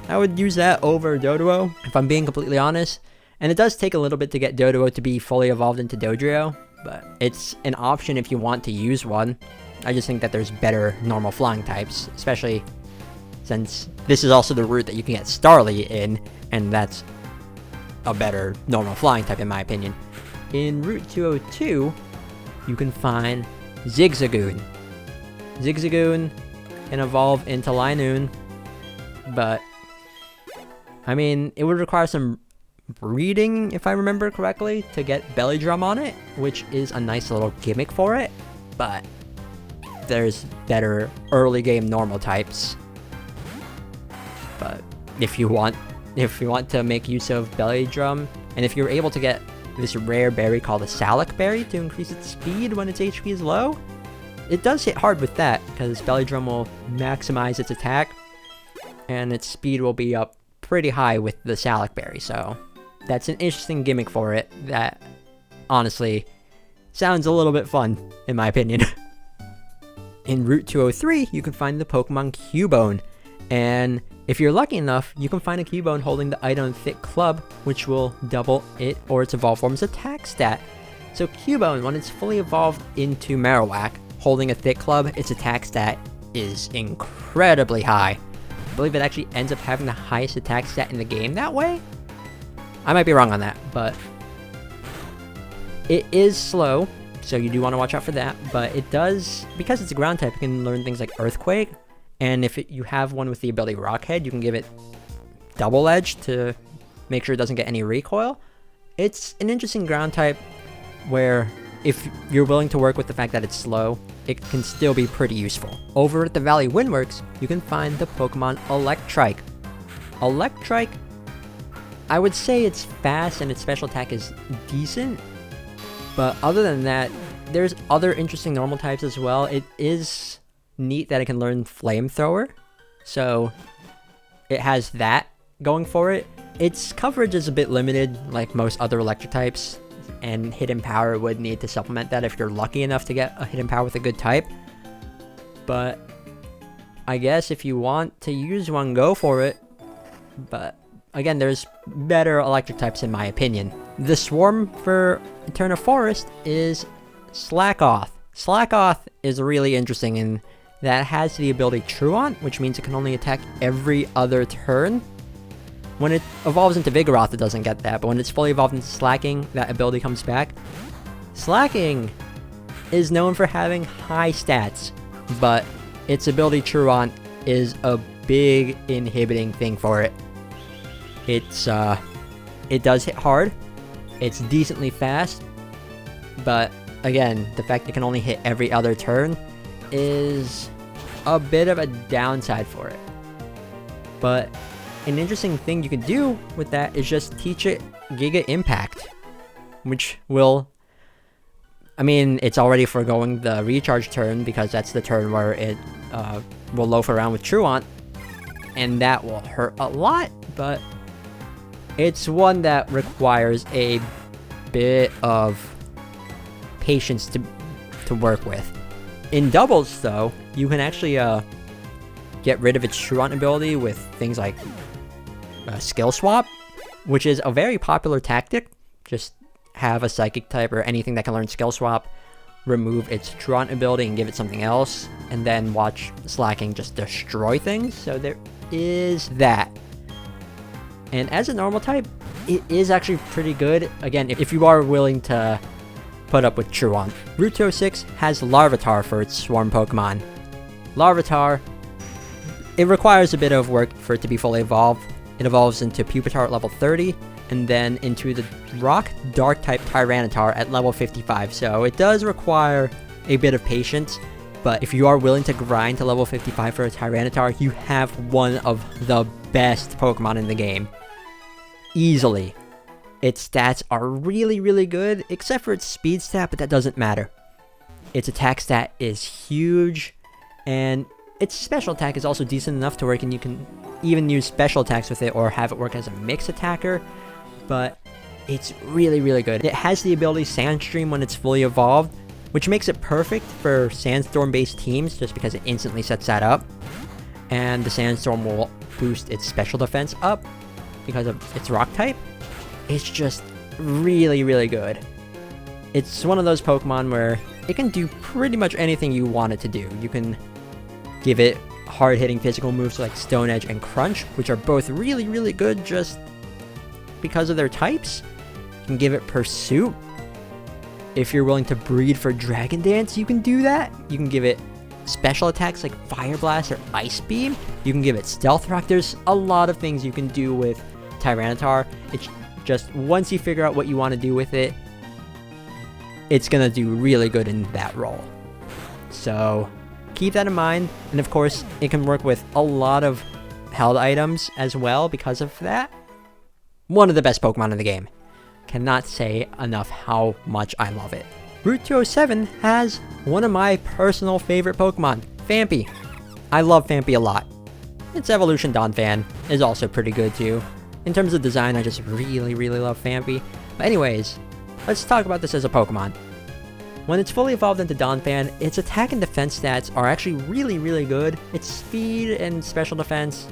I would use that over Doduo, if I'm being completely honest. And it does take a little bit to get Doduo to be fully evolved into Dodrio, but it's an option if you want to use one. I just think that there's better normal flying types, especially since this is also the route that you can get Starly in, and that's a better normal flying type in my opinion. In Route 202, you can find Zigzagoon. Zigzagoon can evolve into Linoon, but I mean, it would require some breeding, if I remember correctly, to get Belly Drum on it, which is a nice little gimmick for it, but there's better early game normal types. But if you want to make use of Belly Drum, and if you're able to get this rare berry called a Salic Berry to increase its speed when its HP is low, it does hit hard with that, because Belly Drum will maximize its attack, and its speed will be up pretty high with the Salic Berry, so that's an interesting gimmick for it that honestly sounds a little bit fun, in my opinion. In Route 203, you can find the Pokemon Cubone, And if you're lucky enough, you can find a Cubone holding the item Thick Club, which will double it or its evolved form's attack stat. So Cubone, when it's fully evolved into Marowak, holding a Thick Club, its attack stat is incredibly high. I believe it actually ends up having the highest attack stat in the game that way? I might be wrong on that, but it is slow, so you do want to watch out for that, but it does, because it's a ground type, it can learn things like Earthquake, and if you have one with the ability Rock Head, you can give it Double Edge to make sure it doesn't get any recoil. It's an interesting ground type where if you're willing to work with the fact that it's slow, it can still be pretty useful. Over at the Valley Windworks, you can find the Pokemon Electrike. Electrike, I would say it's fast and its special attack is decent, but other than that, there's other interesting normal types as well. It is neat that it can learn Flamethrower, so it has that going for it. Its coverage is a bit limited, like most other electric types, and Hidden Power would need to supplement that if you're lucky enough to get a Hidden Power with a good type. But I guess if you want to use one, go for it. But again, there's better electric types in my opinion. The Swarm for Eterna Forest is Slackoth. Slackoth is really interesting in that it has the ability Truant, which means it can only attack every other turn. When it evolves into Vigoroth, it doesn't get that, but when it's fully evolved into Slacking, that ability comes back. Slacking is known for having high stats, but its ability Truant is a big inhibiting thing for it. It does hit hard, it's decently fast, but again, the fact that it can only hit every other turn is a bit of a downside for it. But an interesting thing you can do with that is just teach it Giga Impact, which will, I mean, it's already foregoing the recharge turn because that's the turn where it will loaf around with Truant, and that will hurt a lot, but it's one that requires a bit of patience to work with. In doubles, though, you can actually get rid of its Truant ability with things like Skill Swap, which is a very popular tactic. Just have a Psychic type or anything that can learn Skill Swap, remove its Truant ability and give it something else, and then watch Slacking just destroy things. So there is that. And as a normal type, it is actually pretty good, again, if you are willing to put up with Truant. Route 206 has Larvitar for its Swarm Pokemon. Larvitar, it requires a bit of work for it to be fully evolved. It evolves into Pupitar at level 30, and then into the Rock Dark type Tyranitar at level 55, so it does require a bit of patience, but if you are willing to grind to level 55 for a Tyranitar, you have one of the best Pokemon in the game. Easily. Its stats are really, really good, except for its speed stat, but that doesn't matter. Its attack stat is huge, and its special attack is also decent enough to where you can even use special attacks with it or have it work as a mix attacker, but it's really, really good. It has the ability Sandstream when it's fully evolved, which makes it perfect for Sandstorm-based teams just because it instantly sets that up, and the Sandstorm will boost its special defense up because of its Rock type. It's just really, really good. It's one of those Pokemon where it can do pretty much anything you want it to do. You can give it hard-hitting physical moves like Stone Edge and Crunch, which are both really, really good just because of their types. You can give it Pursuit. If you're willing to breed for Dragon Dance, you can do that. You can give it special attacks like Fire Blast or Ice Beam. You can give it Stealth Rock. There's a lot of things you can do with Tyranitar. It's just once you figure out what you want to do with it, it's gonna do really good in that role. So keep that in mind, and of course it can work with a lot of held items as well because of that. One of the best Pokemon in the game. Cannot say enough how much I love it. Route 207 has one of my personal favorite Pokemon, Phanpy. I love Phanpy a lot. Its Evolution Donphan is also pretty good too. In terms of design, I just really, really love Phanpy. But anyways, let's talk about this as a Pokemon. When it's fully evolved into Donphan, its attack and defense stats are actually really good. Its speed and special defense,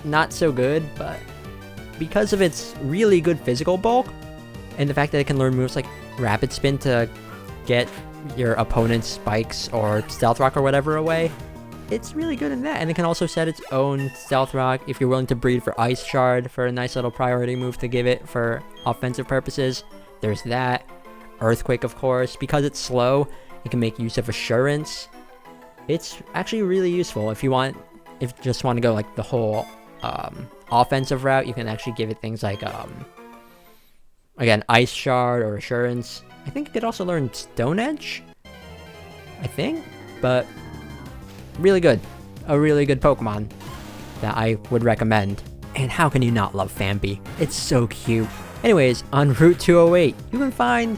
not so good, but because of its really good physical bulk, and the fact that it can learn moves like Rapid Spin to get your opponent's spikes or Stealth Rock or whatever away, it's really good in that. And it can also set its own Stealth Rock if you're willing to breed for Ice Shard for a nice little priority move to give it for offensive purposes. There's that. Earthquake, of course. Because it's slow, it can make use of Assurance. It's actually really useful if you just want to go like the whole offensive route. You can actually give it things like again, Ice Shard or Assurance. I think it could also learn Stone Edge, I think, but really good. A really good Pokemon that I would recommend. And how can you not love Phanpy? It's so cute. Anyways, on Route 208, you can find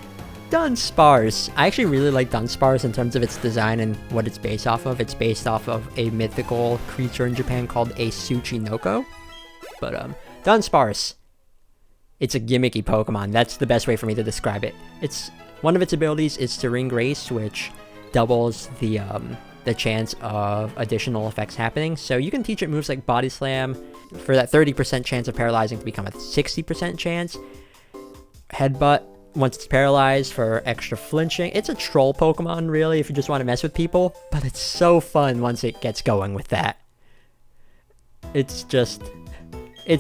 Dunsparce. I actually really like Dunsparce in terms of its design and what it's based off of. It's based off of a mythical creature in Japan called a Tsuchinoko. But Dunsparce, it's a gimmicky Pokemon. That's the best way for me to describe it. One of its abilities is Serene Grace, which doubles the chance of additional effects happening. So you can teach it moves like Body Slam for that 30% chance of paralyzing to become a 60% chance. Headbutt once it's paralyzed for extra flinching. It's a troll Pokemon, really, if you just want to mess with people, but it's so fun once it gets going with that. It's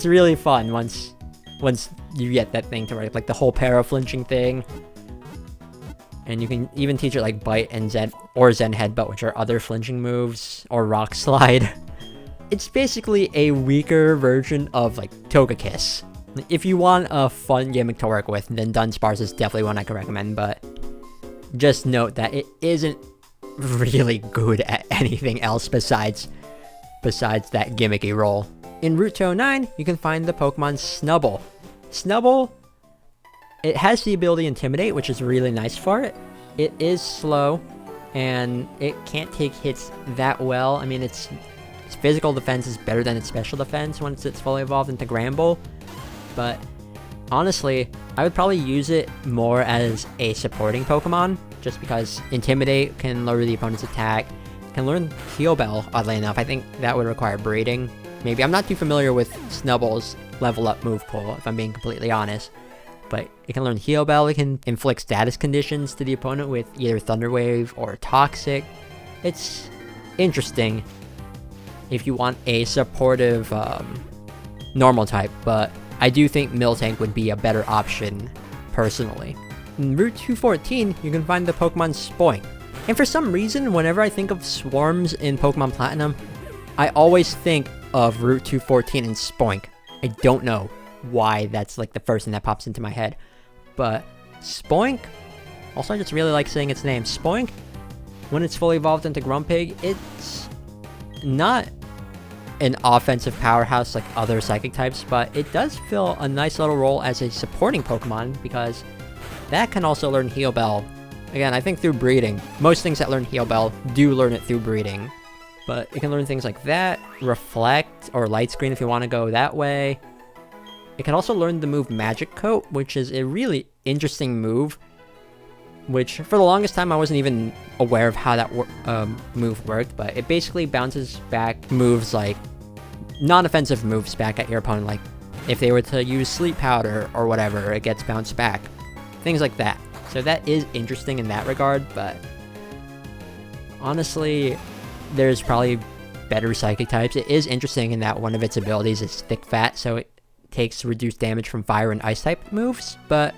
really fun once you get that thing to work, like the whole para-flinching thing. And you can even teach it like Bite and Zen Headbutt, which are other flinching moves, or Rock Slide. It's basically a weaker version of like Togekiss. If you want a fun gimmick to work with, then Dunsparce is definitely one I could recommend, but just note that it isn't really good at anything else besides that gimmicky role. In Route 209, you can find the Pokemon Snubble. Snubble, it has the ability Intimidate, which is really nice for it. It is slow, and it can't take hits that well. I mean, its physical defense is better than its special defense once it's fully evolved into Gramble. But honestly, I would probably use it more as a supporting Pokemon, just because Intimidate can lower the opponent's attack, can learn Heal Bell, oddly enough. I think that would require breeding. Maybe. I'm not too familiar with Snubble's level up move pool, if I'm being completely honest. But it can learn Heal Bell, it can inflict status conditions to the opponent with either Thunder Wave or Toxic. It's interesting if you want a supportive normal type, but I do think Miltank would be a better option, personally. In Route 214, you can find the Pokemon Spoing. And for some reason, whenever I think of swarms in Pokemon Platinum, I always think of Route 214 and Spoink. I don't know why that's like the first thing that pops into my head. But Spoink, also I just really like saying its name. Spoink, when it's fully evolved into Grumpig, it's not an offensive powerhouse like other psychic types, but it does fill a nice little role as a supporting Pokemon, because that can also learn Heal Bell. Again, I think through breeding. Most things that learn Heal Bell do learn it through breeding. But it can learn things like that, Reflect, or Light Screen if you want to go that way. It can also learn the move Magic Coat, which is a really interesting move, which for the longest time I wasn't even aware of how that move worked, but it basically bounces back moves like non-offensive moves back at your opponent, like if they were to use Sleep Powder or whatever, it gets bounced back. Things like that. So that is interesting in that regard, but honestly, there's probably better psychic types. It is interesting in that one of its abilities is Thick Fat, so it takes reduced damage from fire and ice type moves, but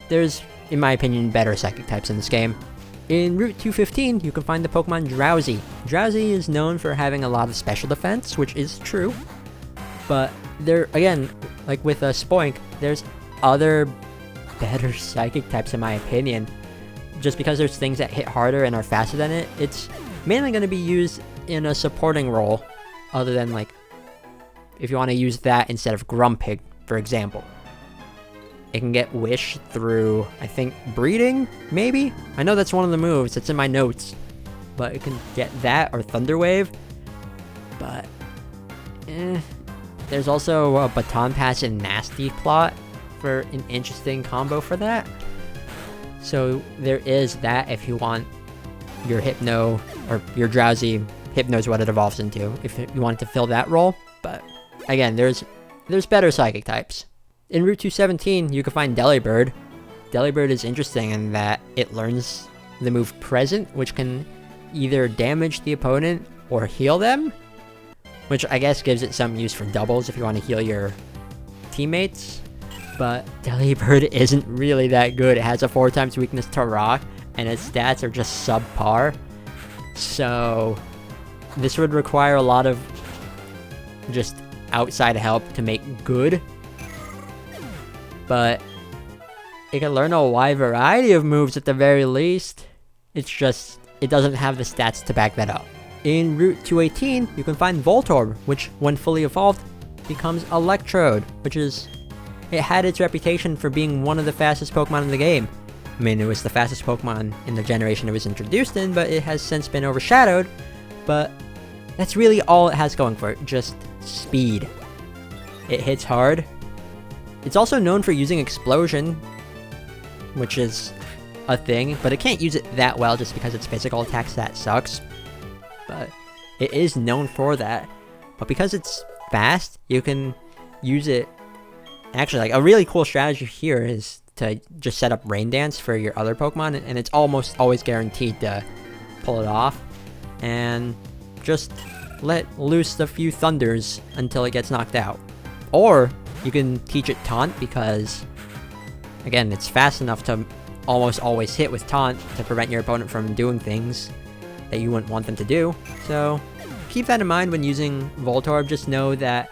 there's, in my opinion, better psychic types in this game. In Route 215, you can find the Pokemon Drowsy. Drowsy is known for having a lot of special defense, which is true, but there, again, like with Spoink, there's other better psychic types in my opinion. Just because there's things that hit harder and are faster than it, it's mainly going to be used in a supporting role, other than like if you want to use that instead of Grumpig, for example. It can get Wish through, I think, breeding, maybe? I know that's one of the moves, it's in my notes. But it can get that or Thunder Wave. But, there's also a Baton Pass and Nasty Plot for an interesting combo for that. So there is that if you want your Hypno, or your Drowsy, Hypno's what it evolves into, if you want to fill that role. But again, there's better Psychic types. In Route 217, you can find Delibird. Delibird is interesting in that it learns the move Present, which can either damage the opponent or heal them, which I guess gives it some use for doubles if you want to heal your teammates. But Delibird isn't really that good. It has a 4x weakness to Rock, and its stats are just subpar. So this would require a lot of just outside help to make good. But it can learn a wide variety of moves at the very least. It's just, it doesn't have the stats to back that up. In Route 218, you can find Voltorb, which when fully evolved, becomes Electrode, which is, it had its reputation for being one of the fastest Pokemon in the game. I mean, it was the fastest Pokemon in the generation it was introduced in, but it has since been overshadowed. But that's really all it has going for it, just speed. It hits hard. It's also known for using Explosion, which is a thing, but it can't use it that well just because its physical attack stat sucks. But it is known for that. But because it's fast, you can use it. Actually, like, a really cool strategy here is to just set up Rain Dance for your other Pokemon, and it's almost always guaranteed to pull it off. And just let loose a few Thunders until it gets knocked out. Or you can teach it Taunt because, again, it's fast enough to almost always hit with Taunt to prevent your opponent from doing things that you wouldn't want them to do. So keep that in mind when using Voltorb. Just know that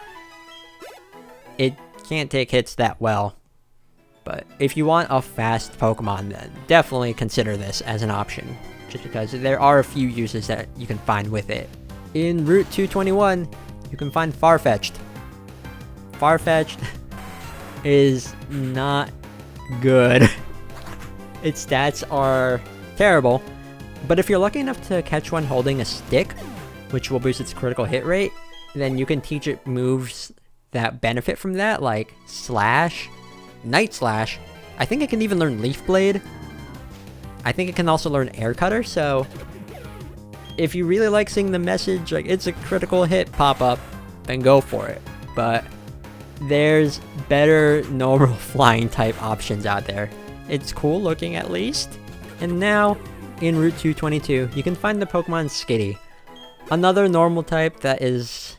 it can't take hits that well. But if you want a fast Pokemon, then definitely consider this as an option, just because there are a few uses that you can find with it. In Route 221, you can find Farfetch'd. Farfetch'd is not good. Its stats are terrible, but if you're lucky enough to catch one holding a stick, which will boost its critical hit rate, then you can teach it moves that benefit from that, like Slash, Night Slash. I think it can even learn Leaf Blade. I think it can also learn Air Cutter, so if you really like seeing the message, like it's a critical hit pop up, then go for it. But there's better normal flying type options out there. It's cool looking at least. And now, in Route 222, you can find the Pokemon Skitty. Another normal type that is...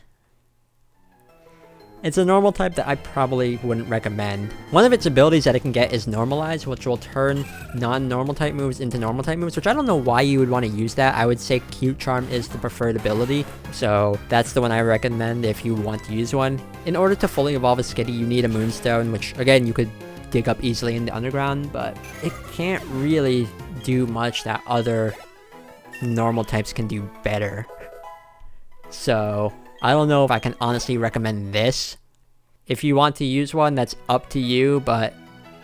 It's a normal type that I probably wouldn't recommend. One of its abilities that it can get is Normalize, which will turn non-normal type moves into normal type moves, which I don't know why you would want to use that. I would say Cute Charm is the preferred ability, so that's the one I recommend if you want to use one. In order to fully evolve a Skitty, you need a Moonstone, which again, you could dig up easily in the underground, but it can't really do much that other normal types can do better. So I don't know if I can honestly recommend this. If you want to use one, that's up to you, but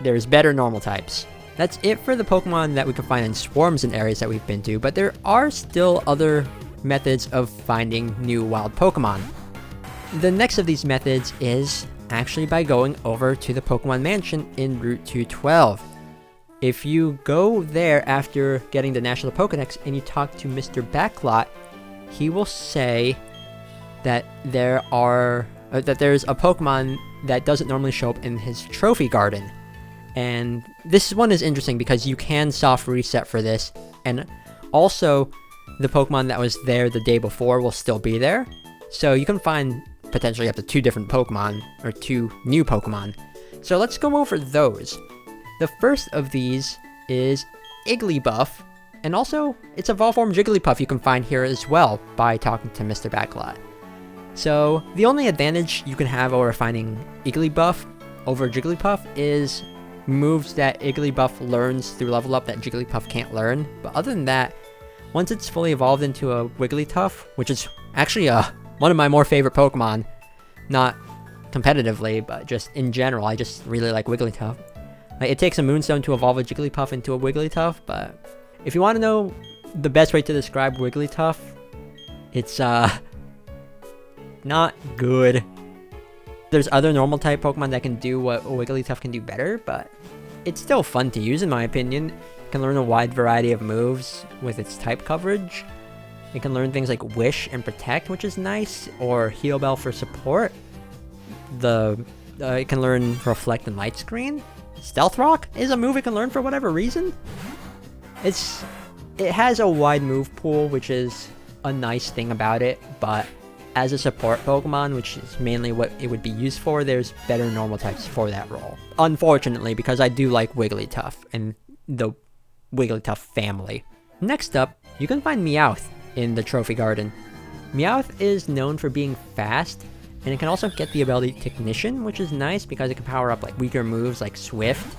there's better normal types. That's it for the Pokemon that we can find in swarms in areas that we've been to, but there are still other methods of finding new wild Pokemon. The next of these methods is actually by going over to the Pokemon Mansion in Route 212. If you go there after getting the National Pokedex and you talk to Mr. Backlot, he will say that there's a Pokemon that doesn't normally show up in his trophy garden. And this one is interesting because you can soft reset for this, and also the Pokemon that was there the day before will still be there. So you can find potentially up to 2 different Pokemon, or 2 new Pokemon. So let's go over those. The first of these is Igglybuff, and also it's a Evolved Form Jigglypuff you can find here as well by talking to Mr. Backlot. So the only advantage you can have over finding Igglybuff over Jigglypuff is moves that Igglybuff learns through level up that Jigglypuff can't learn. But other than that, once it's fully evolved into a Wigglytuff, which is actually one of my more favorite Pokemon, not competitively, but just in general, I just really like Wigglytuff. Like, it takes a Moonstone to evolve a Jigglypuff into a Wigglytuff, but if you want to know the best way to describe Wigglytuff, it's not good. There's other normal type Pokemon that can do what Wigglytuff can do better, but it's still fun to use in my opinion. It can learn a wide variety of moves with its type coverage. It can learn things like Wish and Protect, which is nice, or Heal Bell for support. It can learn Reflect and Light Screen. Stealth Rock is a move it can learn for whatever reason. It has a wide move pool, which is a nice thing about it, but as a support Pokemon, which is mainly what it would be used for, there's better normal types for that role. Unfortunately, because I do like Wigglytuff and the Wigglytuff family. Next up, you can find Meowth in the Trophy Garden. Meowth is known for being fast, and it can also get the ability Technician, which is nice because it can power up like weaker moves like Swift.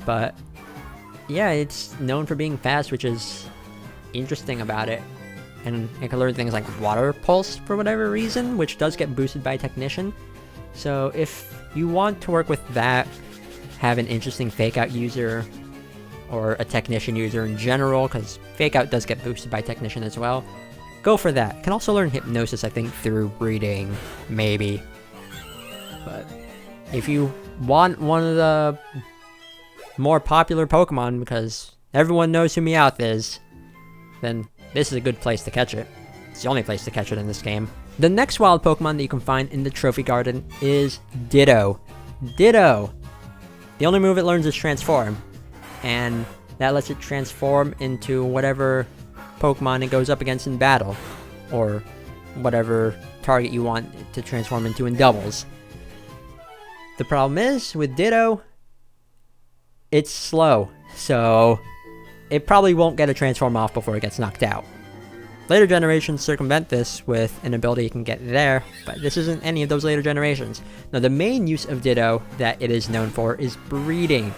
But yeah, it's known for being fast, which is interesting about it. And it can learn things like Water Pulse for whatever reason, which does get boosted by Technician. So if you want to work with that, have an interesting Fake Out user, or a Technician user in general, because Fake Out does get boosted by Technician as well, go for that. It can also learn Hypnosis, I think, through breeding, maybe. But if you want one of the more popular Pokemon, because everyone knows who Meowth is, then this is a good place to catch it. It's the only place to catch it in this game. The next wild Pokemon that you can find in the Trophy Garden is Ditto. Ditto! The only move it learns is Transform, and that lets it transform into whatever Pokemon it goes up against in battle, or whatever target you want it to transform into in doubles. The problem is, with Ditto, it's slow, so it probably won't get a transform off before it gets knocked out. Later generations circumvent this with an ability you can get there, but this isn't any of those later generations. Now, the main use of Ditto that it is known for is breeding.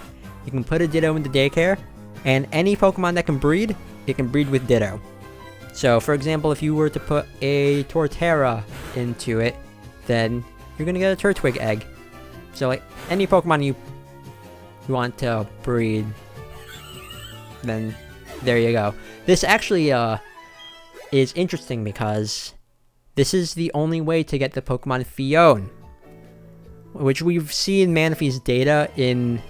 You can put a Ditto into daycare, and any Pokemon that can breed, it can breed with Ditto. So, for example, if you were to put a Torterra into it, then you're gonna get a Turtwig egg. So, like, any Pokemon you want to breed, then there you go. This actually is interesting because this is the only way to get the Pokemon Fion, which we've seen Manaphy's data in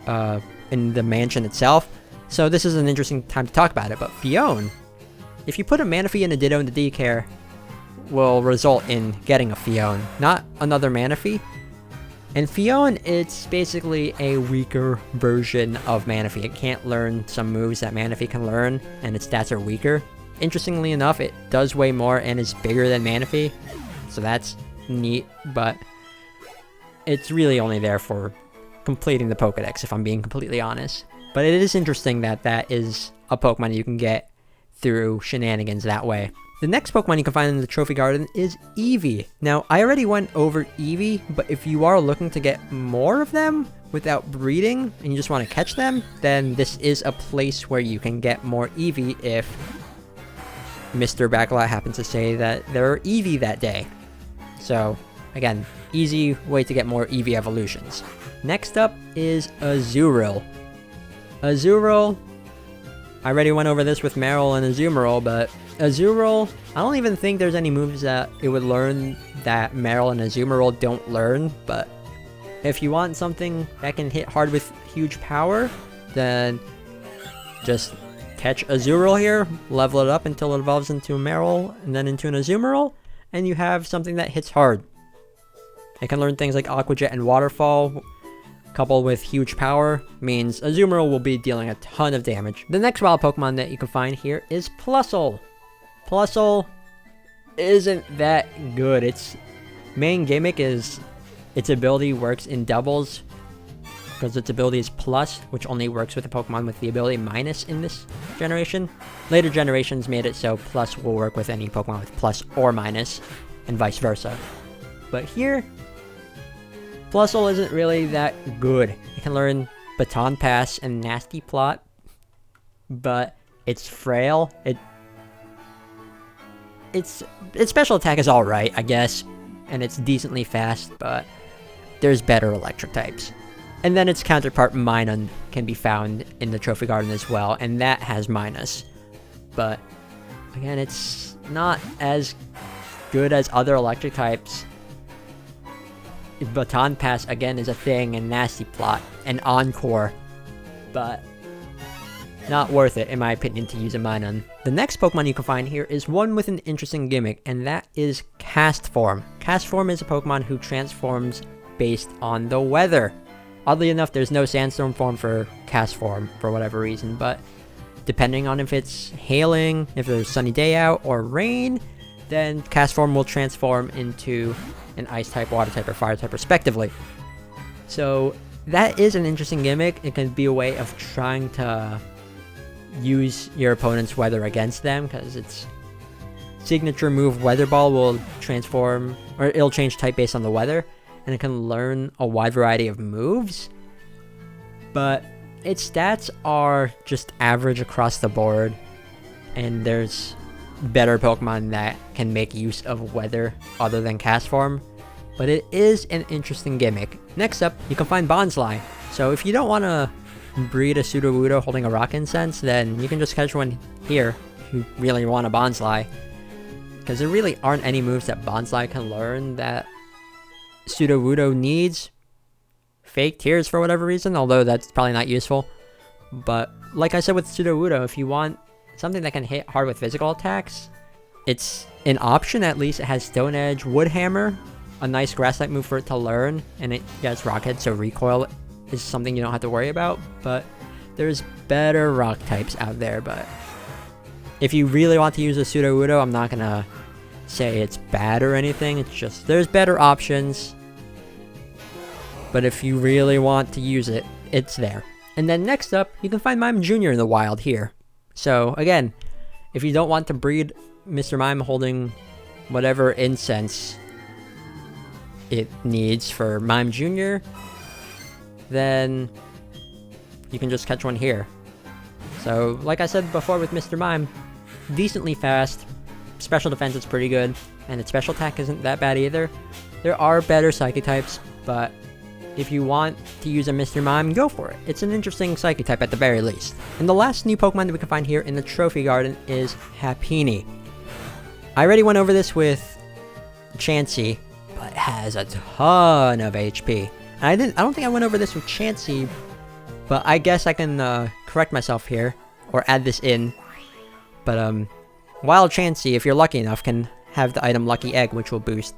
the mansion itself. So this is an interesting time to talk about it. But Fion, if you put a Manaphy and a Ditto into daycare, will result in getting a Fion, not another Manaphy. And Fion, it's basically a weaker version of Manaphy. It can't learn some moves that Manaphy can learn, and its stats are weaker. Interestingly enough, it does weigh more and is bigger than Manaphy, so that's neat, but it's really only there for completing the Pokédex, if I'm being completely honest. But it is interesting that that is a Pokemon you can get through shenanigans that way. The next Pokemon you can find in the Trophy Garden is Eevee. Now, I already went over Eevee, but if you are looking to get more of them without breeding, and you just want to catch them, then this is a place where you can get more Eevee if Mr. Backlot happens to say that there are Eevee that day. So, again, easy way to get more Eevee evolutions. Next up is Azurill. Azurill, I already went over this with Marill and Azumarill, but Azurill, I don't even think there's any moves that it would learn that Marill and Azumarill don't learn, but if you want something that can hit hard with huge power, then just catch Azurill here, level it up until it evolves into a Marill, and then into an Azumarill, and you have something that hits hard. It can learn things like Aqua Jet and Waterfall, coupled with huge power, means Azumarill will be dealing a ton of damage. The next wild Pokemon that you can find here is Plusle. Plusle isn't that good. Its main gimmick is its ability works in doubles, because its ability is Plus, which only works with a Pokemon with the ability Minus in this generation. Later generations made it so Plus will work with any Pokemon with Plus or Minus, and vice versa. But here, Plusle isn't really that good. It can learn Baton Pass and Nasty Plot, but it's frail. Its special attack is alright, I guess, and it's decently fast, but there's better electric types. And then its counterpart Minun can be found in the Trophy Garden as well, and that has Minus. But again, it's not as good as other electric types. Baton Pass again is a thing, and Nasty Plot, and Encore. But not worth it, in my opinion, to use a Minun. The next Pokemon you can find here is one with an interesting gimmick, and that is Castform. Castform is a Pokemon who transforms based on the weather. Oddly enough, there's no Sandstorm form for Castform for whatever reason, but depending on if it's hailing, if there's a sunny day out, or rain, then Castform will transform into an Ice type, Water type, or Fire type respectively. So that is an interesting gimmick. It can be a way of trying to use your opponent's weather against them, because its signature move Weather Ball will transform, or it'll change type based on the weather, and it can learn a wide variety of moves, but its stats are just average across the board, and there's better Pokemon that can make use of weather other than Castform, but it is an interesting gimmick. Next up, you can find Bonsly. So if you don't want to breed a Sudowoodo holding a Rock Incense, then you can just catch one here if you really want a Bonsly, because there really aren't any moves that Bonsly can learn that Sudowoodo needs. Fake Tears for whatever reason, although that's probably not useful. But like I said with Sudowoodo, if you want something that can hit hard with physical attacks, it's an option. At least it has Stone Edge, Wood Hammer, a nice grass type move for it to learn, and it has Rock Head, so recoil is something you don't have to worry about. But there's better rock types out there. But if you really want to use a Sudowoodo, I'm not gonna say it's bad or anything, it's just there's better options. But if you really want to use it, it's there. And then next up, you can find Mime Junior in the wild here. So again, if you don't want to breed Mr. Mime holding whatever incense it needs for Mime Junior, then you can just catch one here. So like I said before with Mr. Mime, decently fast, special defense is pretty good, and its special attack isn't that bad either. There are better Psychic types, but if you want to use a Mr. Mime, go for it. It's an interesting Psychic type at the very least. And the last new Pokemon that we can find here in the Trophy Garden is Happiny. I already went over this with Chansey, but it has a ton of HP. And I don't think I went over this with Chansey, but I guess I can correct myself here, or add this in. But Wild Chansey, if you're lucky enough, can have the item Lucky Egg, which will boost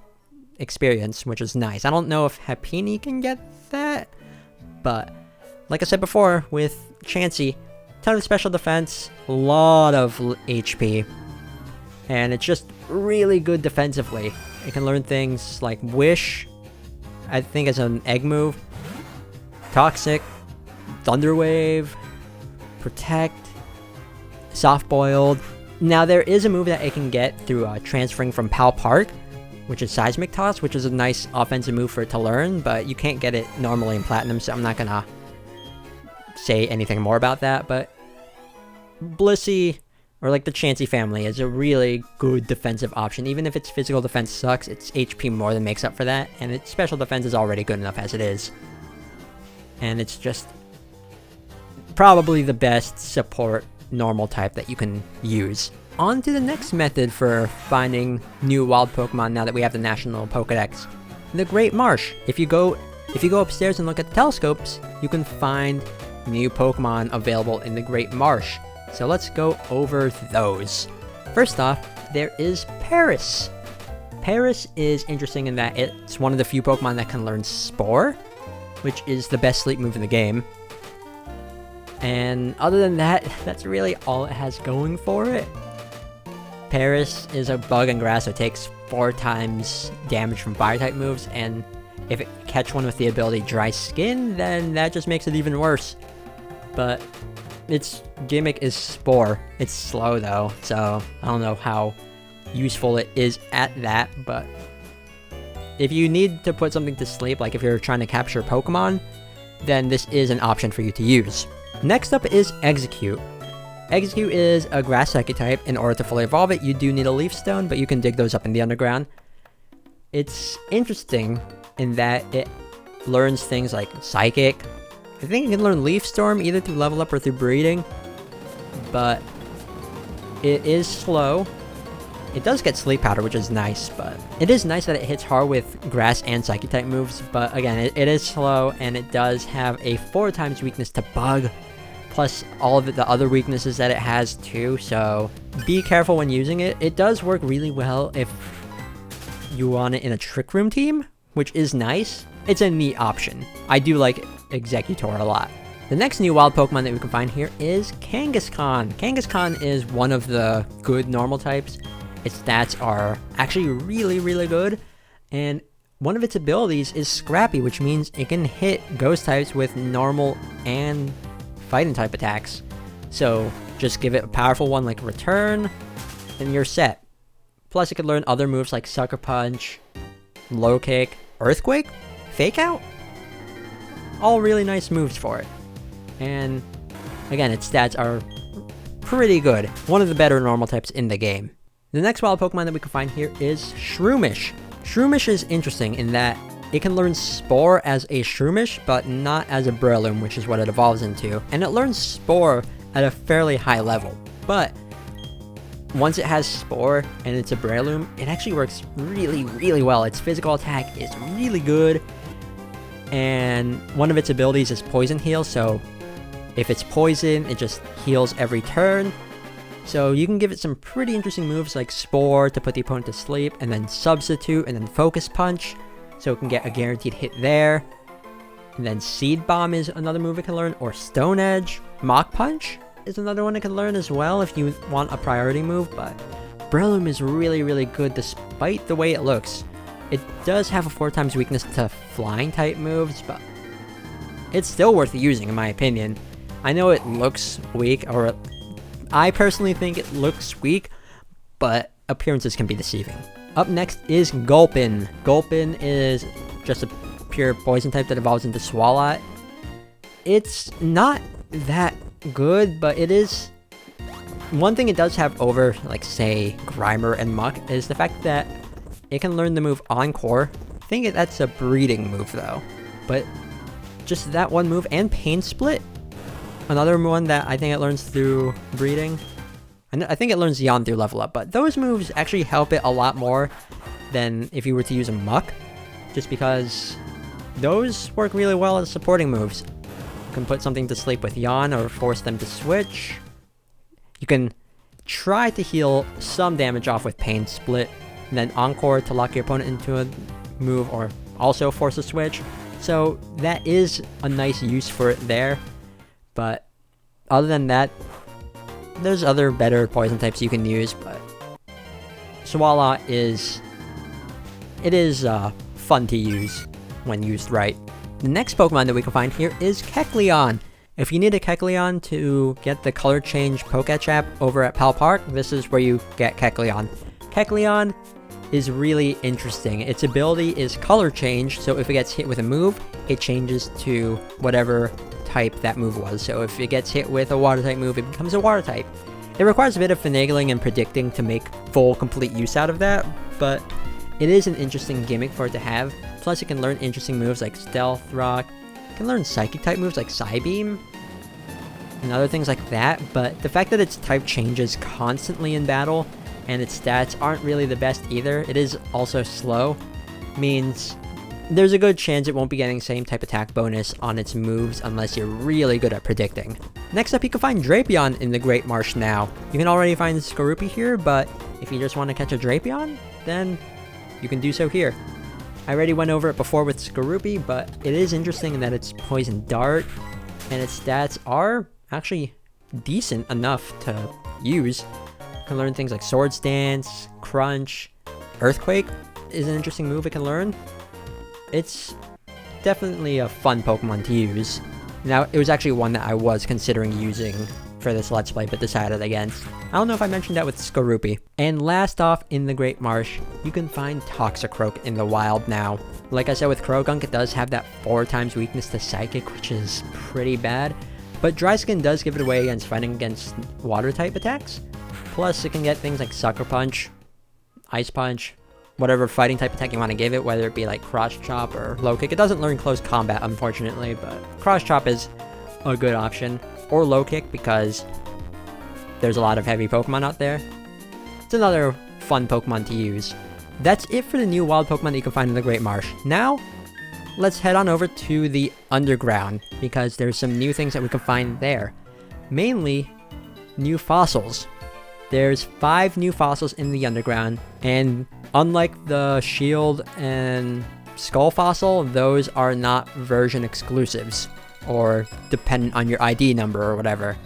experience, which is nice. I don't know if Happiny can get that, but like I said before with Chansey, ton of special defense, a lot of HP, and it's just really good defensively. It can learn things like Wish, I think as an egg move, Toxic, Thunder Wave, Protect, Soft Boiled. Now there is a move that it can get through transferring from Pal Park, which is Seismic Toss, which is a nice offensive move for it to learn, but you can't get it normally in Platinum, so I'm not gonna say anything more about that. But Blissey, or like the Chansey family, is a really good defensive option. Even if its physical defense sucks, its HP more than makes up for that, and its special defense is already good enough as it is. And it's just probably the best support normal type that you can use. On to the next method for finding new wild Pokemon now that we have the National Pokédex. The Great Marsh. If you go upstairs and look at the telescopes, you can find new Pokemon available in the Great Marsh. So let's go over those. First off, there is Paris. Paris is interesting in that it's one of the few Pokemon that can learn Spore, which is the best sleep move in the game. And other than that, that's really all it has going for it. Paris is a bug and grass, so it takes 4 times damage from fire type moves, and if it catch one with the ability Dry Skin, then that just makes it even worse. But its gimmick is Spore. It's slow though, so I don't know how useful it is at that, but if you need to put something to sleep, like if you're trying to capture Pokemon, then this is an option for you to use. Next up is Execute. Execute is a grass Psychic type. In order to fully evolve it, you do need a Leaf Stone, but you can dig those up in the underground. It's interesting in that it learns things like Psychic. I think it can learn Leaf Storm either through level up or through breeding, but it is slow. It does get Sleep Powder, which is nice, but it is nice that it hits hard with grass and Psychic type moves, but again, it is slow, and it does have a 4 times weakness to Bug, plus all of the other weaknesses that it has too, so be careful when using it. It does work really well if you want it in a Trick Room team, which is nice. It's a neat option. I do like Executor a lot. The next new wild Pokemon that we can find here is Kangaskhan. Kangaskhan is one of the good normal types. Its stats are actually really good, and one of its abilities is Scrappy, which means it can hit ghost types with normal and fighting type attacks. So just give it a powerful one like Return, and you're set. Plus it can learn other moves like Sucker Punch, Low Kick, Earthquake, Fake Out. All really nice moves for it. And again, its stats are pretty good. One of the better normal types in the game. The next wild Pokemon that we can find here is Shroomish. Shroomish is interesting in that it can learn Spore as a Shroomish, but not as a Breloom, which is what it evolves into. And it learns Spore at a fairly high level. But once it has Spore and it's a Breloom, it actually works really well. Its physical attack is really good. And one of its abilities is Poison Heal, so if it's poison, it just heals every turn. So you can give it some pretty interesting moves like Spore to put the opponent to sleep, and then Substitute, and then Focus Punch, so it can get a guaranteed hit there. And then Seed Bomb is another move it can learn, or Stone Edge. Mach Punch is another one it can learn as well if you want a priority move, but Breloom is really good despite the way it looks. It does have a 4 times weakness to flying type moves, but it's still worth using in my opinion. I know it looks weak, or I personally think it looks weak, but appearances can be deceiving. Up next is Gulpin. Gulpin is just a pure poison type that evolves into Swalot. It's not that good, but it is... One thing it does have over, like, say, Grimer and Muck is the fact that it can learn the move Encore. I think that's a breeding move, though. But just that one move, and Pain Split, another one that I think it learns through breeding. I think it learns Yawn through level up, but those moves actually help it a lot more than if you were to use a Muck, just because those work really well as supporting moves. You can put something to sleep with Yawn or force them to switch. You can try to heal some damage off with Pain Split, and then Encore to lock your opponent into a move or also force a switch. So that is a nice use for it there. But other than that, there's other better poison types you can use, but Swalot is fun to use when used right. The next Pokemon that we can find here is Kecleon. If you need a Kecleon to get the color change Pokéchap over at Pal Park, this is where you get Kecleon. Kecleon is really interesting. Its ability is color change, so if it gets hit with a move, it changes to whatever type that move was. So if it gets hit with a water type move, it becomes a water type. It requires a bit of finagling and predicting to make full complete use out of that, but it is an interesting gimmick for it to have. Plus it can learn interesting moves like Stealth Rock, it can learn psychic type moves like Psybeam, and other things like that, but the fact that its type changes constantly in battle, and its stats aren't really the best either, it is also slow, means there's a good chance it won't be getting same type attack bonus on its moves unless you're really good at predicting. Next up, you can find Drapion in the Great Marsh now. You can already find Skorupi here, but if you just want to catch a Drapion, then you can do so here. I already went over it before with Skorupi, but it is interesting in that it's Poison Dart, and its stats are actually decent enough to use. You can learn things like Sword Stance, Crunch, Earthquake is an interesting move it can learn. It's definitely a fun Pokemon to use. Now, it was actually one that I was considering using for this Let's Play, but decided against. I don't know if I mentioned that with Skorupi. And last off, in the Great Marsh, you can find Toxicroak in the wild now. Like I said with Croagunk, it does have that 4 times weakness to Psychic, which is pretty bad. But Dry Skin does give it away against fighting against water-type attacks. Plus, it can get things like Sucker Punch, Ice Punch, whatever fighting type attack you want to give it, whether it be like Cross Chop or Low Kick. It doesn't learn close combat, unfortunately, but Cross Chop is a good option. Or Low Kick, because there's a lot of heavy Pokemon out there. It's another fun Pokemon to use. That's it for the new wild Pokemon that you can find in the Great Marsh. Now, let's head on over to the Underground, because there's some new things that we can find there. mainly new fossils. There's 5 new fossils in the underground, and unlike the Shield and Skull fossil, those are not version exclusives, or dependent on your ID number or whatever.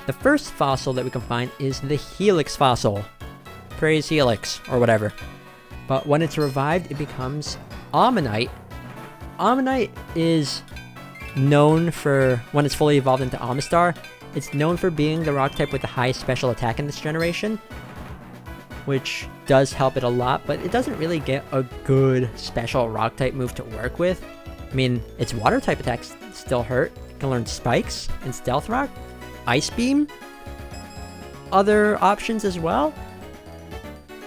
The first fossil that we can find is the Helix Fossil. Praise Helix, or whatever. But when it's revived, it becomes Ammonite. Ammonite is known for, when it's fully evolved into Amistar, it's known for being the rock type with the highest special attack in this generation, which does help it a lot, but it doesn't really get a good special rock type move to work with. I mean, its water type attacks still hurt. It can learn Spikes and Stealth Rock, Ice Beam, other options as well.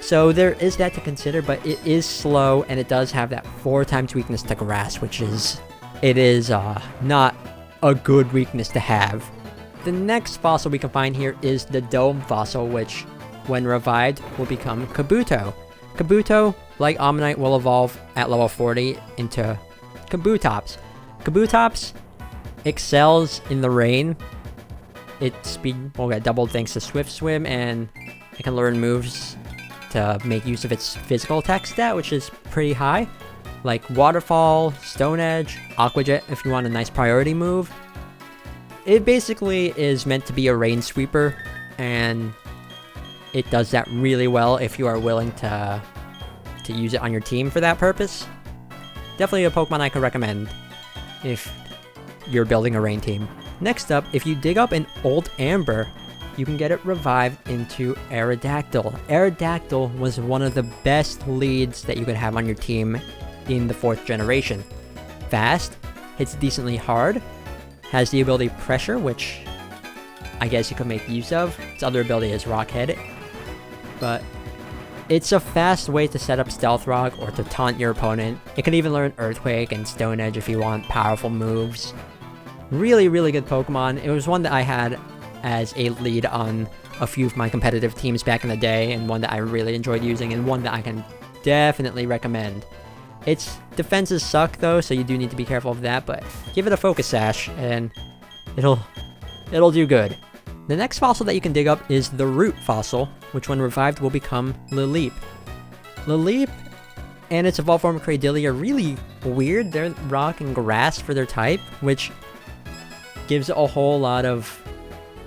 So there is that to consider, but it is slow, and it does have that 4 times weakness to Grass, which is, not a good weakness to have. The next fossil we can find here is the Dome Fossil, which, when revived, will become Kabuto. Kabuto, like Ammonite, will evolve at level 40 into Kabutops. Kabutops excels in the rain. Its speed will get doubled thanks to Swift Swim, and it can learn moves to make use of its physical attack stat, which is pretty high, like Waterfall, Stone Edge, Aqua Jet if you want a nice priority move. It basically is meant to be a rain sweeper, and it does that really well if you are willing to use it on your team for that purpose. Definitely a Pokemon I could recommend if you're building a rain team. Next up, if you dig up an old Amber, you can get it revived into Aerodactyl. Aerodactyl was one of the best leads that you could have on your team in the 4th generation. Fast, hits decently hard, has the ability Pressure, which I guess you could make use of. Its other ability is Rockhead, but it's a fast way to set up Stealth Rock or to taunt your opponent. It can even learn Earthquake and Stone Edge if you want powerful moves. Really, really good Pokemon. It was one that I had as a lead on a few of my competitive teams back in the day, and one that I really enjoyed using, and one that I can definitely recommend. Its defenses suck though, so you do need to be careful of that, but give it a Focus Sash and it'll do good. The next fossil that you can dig up is the Root Fossil, which when revived will become Lileep. Lileep and its evolved form of Cradily are really weird. They're rock and grass for their type, which gives a whole lot of,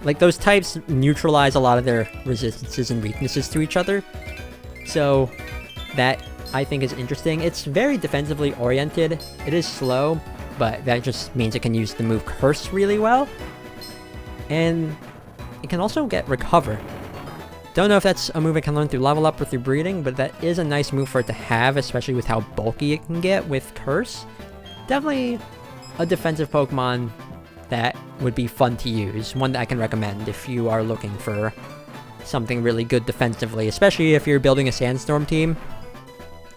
like, those types neutralize a lot of their resistances and weaknesses to each other. So that I think is interesting. It's very defensively oriented. It is slow, but that just means it can use the move Curse really well. And it can also get Recover. Don't know if that's a move it can learn through Level Up or through breeding, but that is a nice move for it to have, especially with how bulky it can get with Curse. Definitely a defensive Pokemon that would be fun to use. One that I can recommend if you are looking for something really good defensively, especially if you're building a Sandstorm team.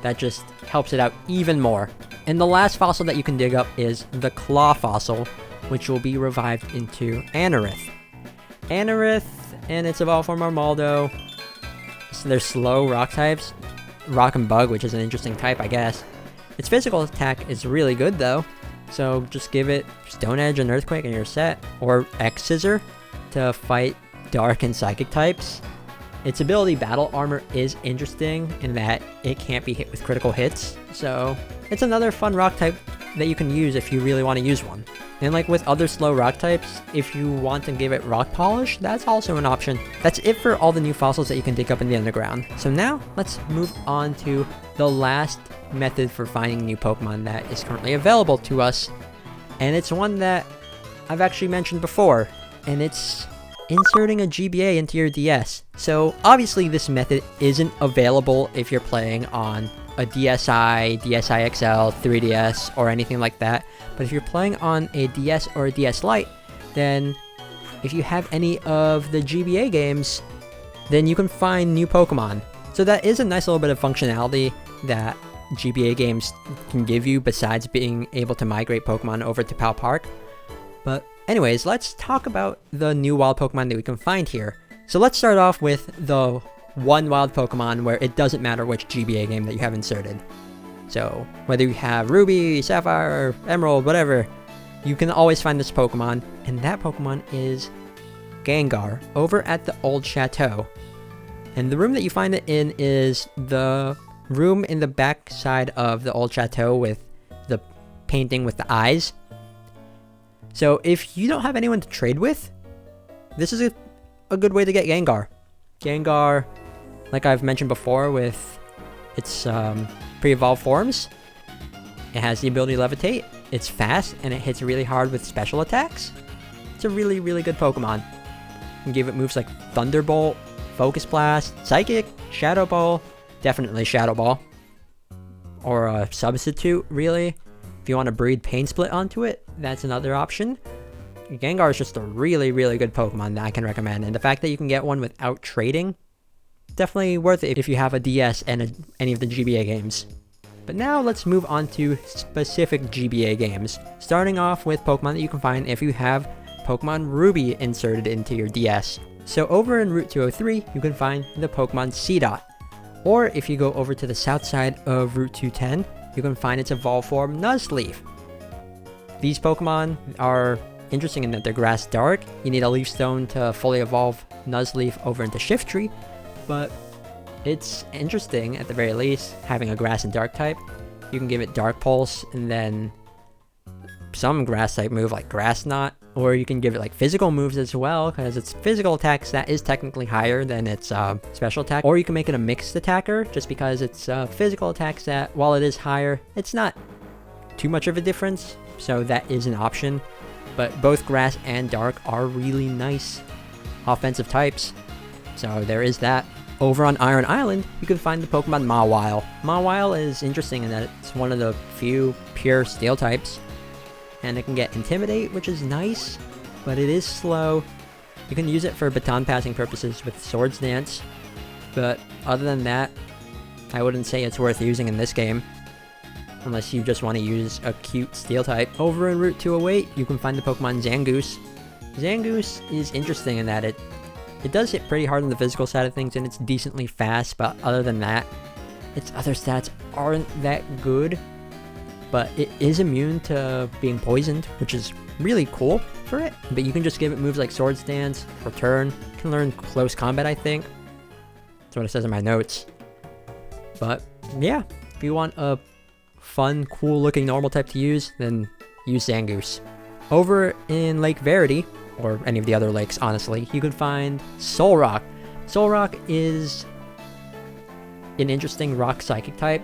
That just helps it out even more. And the last fossil that you can dig up is the Claw Fossil, which will be revived into Anorith. Anorith and its evolved form Armaldo, so they're slow rock types. Rock and Bug, which is an interesting type, I guess. Its physical attack is really good though, so just give it Stone Edge and Earthquake and you're set. Or X-Scissor to fight Dark and Psychic types. Its ability Battle Armor is interesting in that it can't be hit with critical hits, so it's another fun rock type that you can use if you really want to use one. And like with other slow rock types, if you want to give it Rock Polish, that's also an option. That's it for all the new fossils that you can dig up in the underground. So now, let's move on to the last method for finding new Pokemon that is currently available to us. And it's one that I've actually mentioned before, and it's inserting a GBA into your DS. So obviously this method isn't available if you're playing on a DSi, DSi XL, 3DS, or anything like that. But if you're playing on a DS or a DS Lite, then if you have any of the GBA games, then you can find new Pokemon. So that is a nice little bit of functionality that GBA games can give you besides being able to migrate Pokemon over to PAL Park. But anyways, let's talk about the new wild Pokemon that we can find here. So let's start off with the one wild Pokemon where it doesn't matter which GBA game that you have inserted. So whether you have Ruby, Sapphire, Emerald, whatever, you can always find this Pokemon, and that Pokemon is Gengar over at the Old Chateau. And the room that you find it in is the room in the back side of the Old Chateau with the painting with the eyes. So if you don't have anyone to trade with, this is a good way to get Gengar. Gengar, like I've mentioned before with its pre-evolved forms, it has the ability to levitate, it's fast, and it hits really hard with special attacks. It's a really, really good Pokemon. You can give it moves like Thunderbolt, Focus Blast, Psychic, Shadow Ball, definitely Shadow Ball, or a substitute, really. If you want to breed Pain Split onto it, that's another option. Gengar is just a really, really good Pokemon that I can recommend, and the fact that you can get one without trading, definitely worth it if you have a DS and any of the GBA games. But now let's move on to specific GBA games, starting off with Pokemon that you can find if you have Pokemon Ruby inserted into your DS. So over in Route 203, you can find the Pokemon Seedot. Or if you go over to the south side of Route 210, you can find its evolved form Nuzleaf. These Pokemon are interesting in that they're grass dark. You need a Leaf Stone to fully evolve Nuzleaf over into Shiftry, but it's interesting at the very least having a grass and dark type. You can give it Dark Pulse and then some grass type move like Grass Knot, or you can give it like physical moves as well, because its physical attacks that is technically higher than its special attack, or you can make it a mixed attacker just because its physical attacks that, while it is higher, it's not too much of a difference, so that is an option. But both grass and dark are really nice offensive types, so there is that. Over on Iron Island, you can find the Pokemon Mawile. Mawile is interesting in that it's one of the few pure steel types, and it can get Intimidate, which is nice, but it is slow. You can use it for baton passing purposes with Swords Dance, but other than that, I wouldn't say it's worth using in this game, unless you just want to use a cute steel type. Over in Route 208, you can find the Pokemon Zangoose. Zangoose is interesting in that it does hit pretty hard on the physical side of things, and it's decently fast, but other than that, its other stats aren't that good. But it is immune to being poisoned, which is really cool for it. But you can just give it moves like Swords Dance, Return. You can learn Close Combat, I think. That's what it says in my notes. But yeah, if you want a fun, cool looking normal type to use, then use Zangoose. Over in Lake Verity, or any of the other lakes, honestly, you can find Solrock. Solrock is an interesting rock psychic type.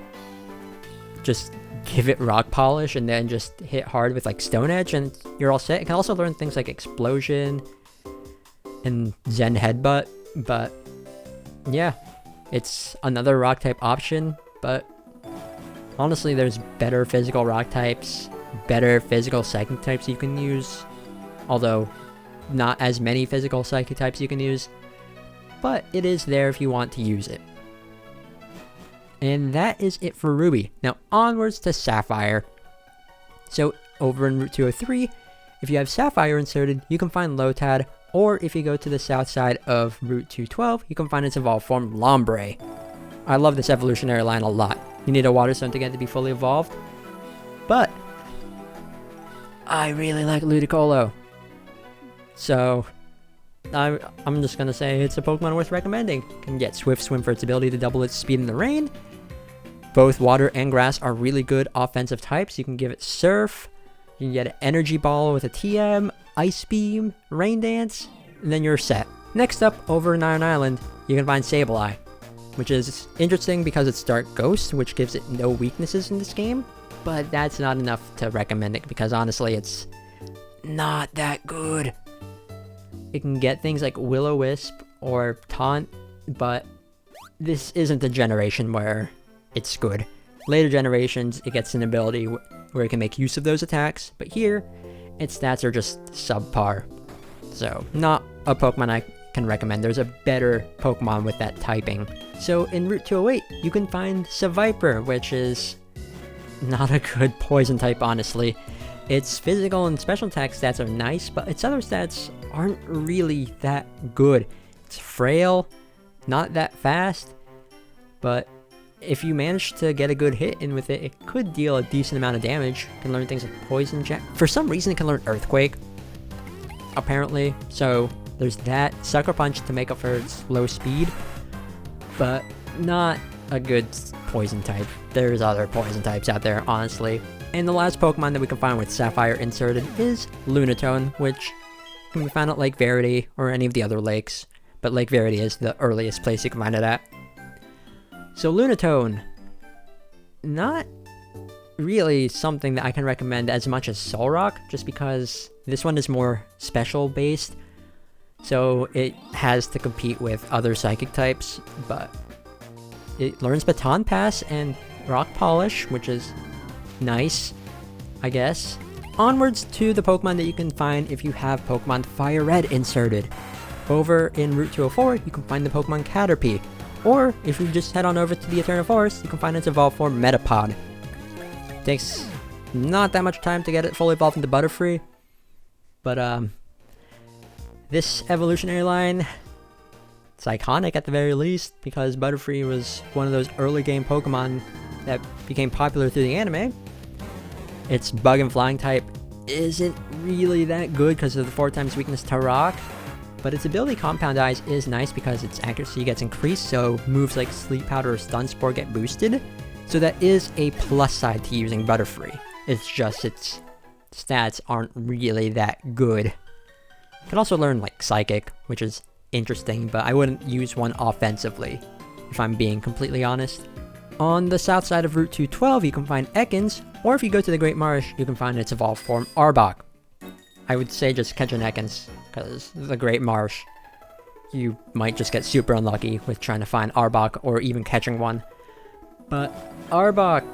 Just give it Rock Polish and then just hit hard with like Stone Edge and you're all set. It can also learn things like Explosion and Zen Headbutt, but yeah, it's another rock type option, but honestly there's better physical rock types, better physical psychic types you can use, although not as many physical psychic types you can use, but it is there if you want to use it. And that is it for Ruby. Now onwards to Sapphire. So over in Route 203, if you have Sapphire inserted, you can find Lotad, or if you go to the south side of Route 212, you can find its evolved form Lombre. I love this evolutionary line a lot. You need a Water Stone to get it to be fully evolved, but I really like Ludicolo. So I'm just gonna say it's a Pokemon worth recommending. Can get Swift Swim for its ability to double its speed in the rain. Both water and grass are really good offensive types. You can give it Surf. You can get an Energy Ball with a TM, Ice Beam, Rain Dance, and then you're set. Next up, over in Iron Island, you can find Sableye, which is interesting because it's Dark Ghost, which gives it no weaknesses in this game, but that's not enough to recommend it because honestly, it's not that good. It can get things like Will-O-Wisp or Taunt, but this isn't the generation where it's good. Later generations, it gets an ability where it can make use of those attacks, but here, its stats are just subpar. So, not a Pokemon I can recommend. There's a better Pokemon with that typing. So, in Route 208, you can find Seviper, which is not a good poison type, honestly. Its physical and special attack stats are nice, but its other stats aren't really that good. It's frail, not that fast, but if you manage to get a good hit in with it, it could deal a decent amount of damage. It can learn things like Poison Jack. For some reason, it can learn Earthquake, apparently, so There's that. Sucker Punch to make up for its low speed, but not a good poison type. There's other poison types out there, honestly. And the last Pokemon that we can find with Sapphire inserted is Lunatone, which can be found at Lake Verity or any of the other lakes, but Lake Verity is the earliest place you can find it at. So Lunatone, not really something that I can recommend as much as Solrock, just because this one is more special based, so it has to compete with other psychic types, but it learns Baton Pass and Rock Polish, which is nice, I guess. Onwards to the Pokemon that you can find if you have Pokemon Fire Red inserted. Over in Route 204, you can find the Pokemon Caterpie. Or, if you just head on over to the Eternal Forest, you can find its evolved form Metapod. Takes not that much time to get it fully evolved into Butterfree, but this evolutionary line, it's iconic at the very least, because Butterfree was one of those early game Pokemon that became popular through the anime. Its Bug and Flying type isn't really that good because of the 4x weakness to Rock, but its ability Compound Eyes is nice because its accuracy gets increased, so moves like Sleep Powder or Stun Spore get boosted. So that is a plus side to using Butterfree. It's just its stats aren't really that good. You can also learn like Psychic, which is interesting, but I wouldn't use one offensively, if I'm being completely honest. On the south side of Route 212, you can find Ekans, or if you go to the Great Marsh, you can find its evolved form Arbok. I would say just catch an Ekans, because the Great Marsh, you might just get super unlucky with trying to find Arbok or even catching one. But Arbok,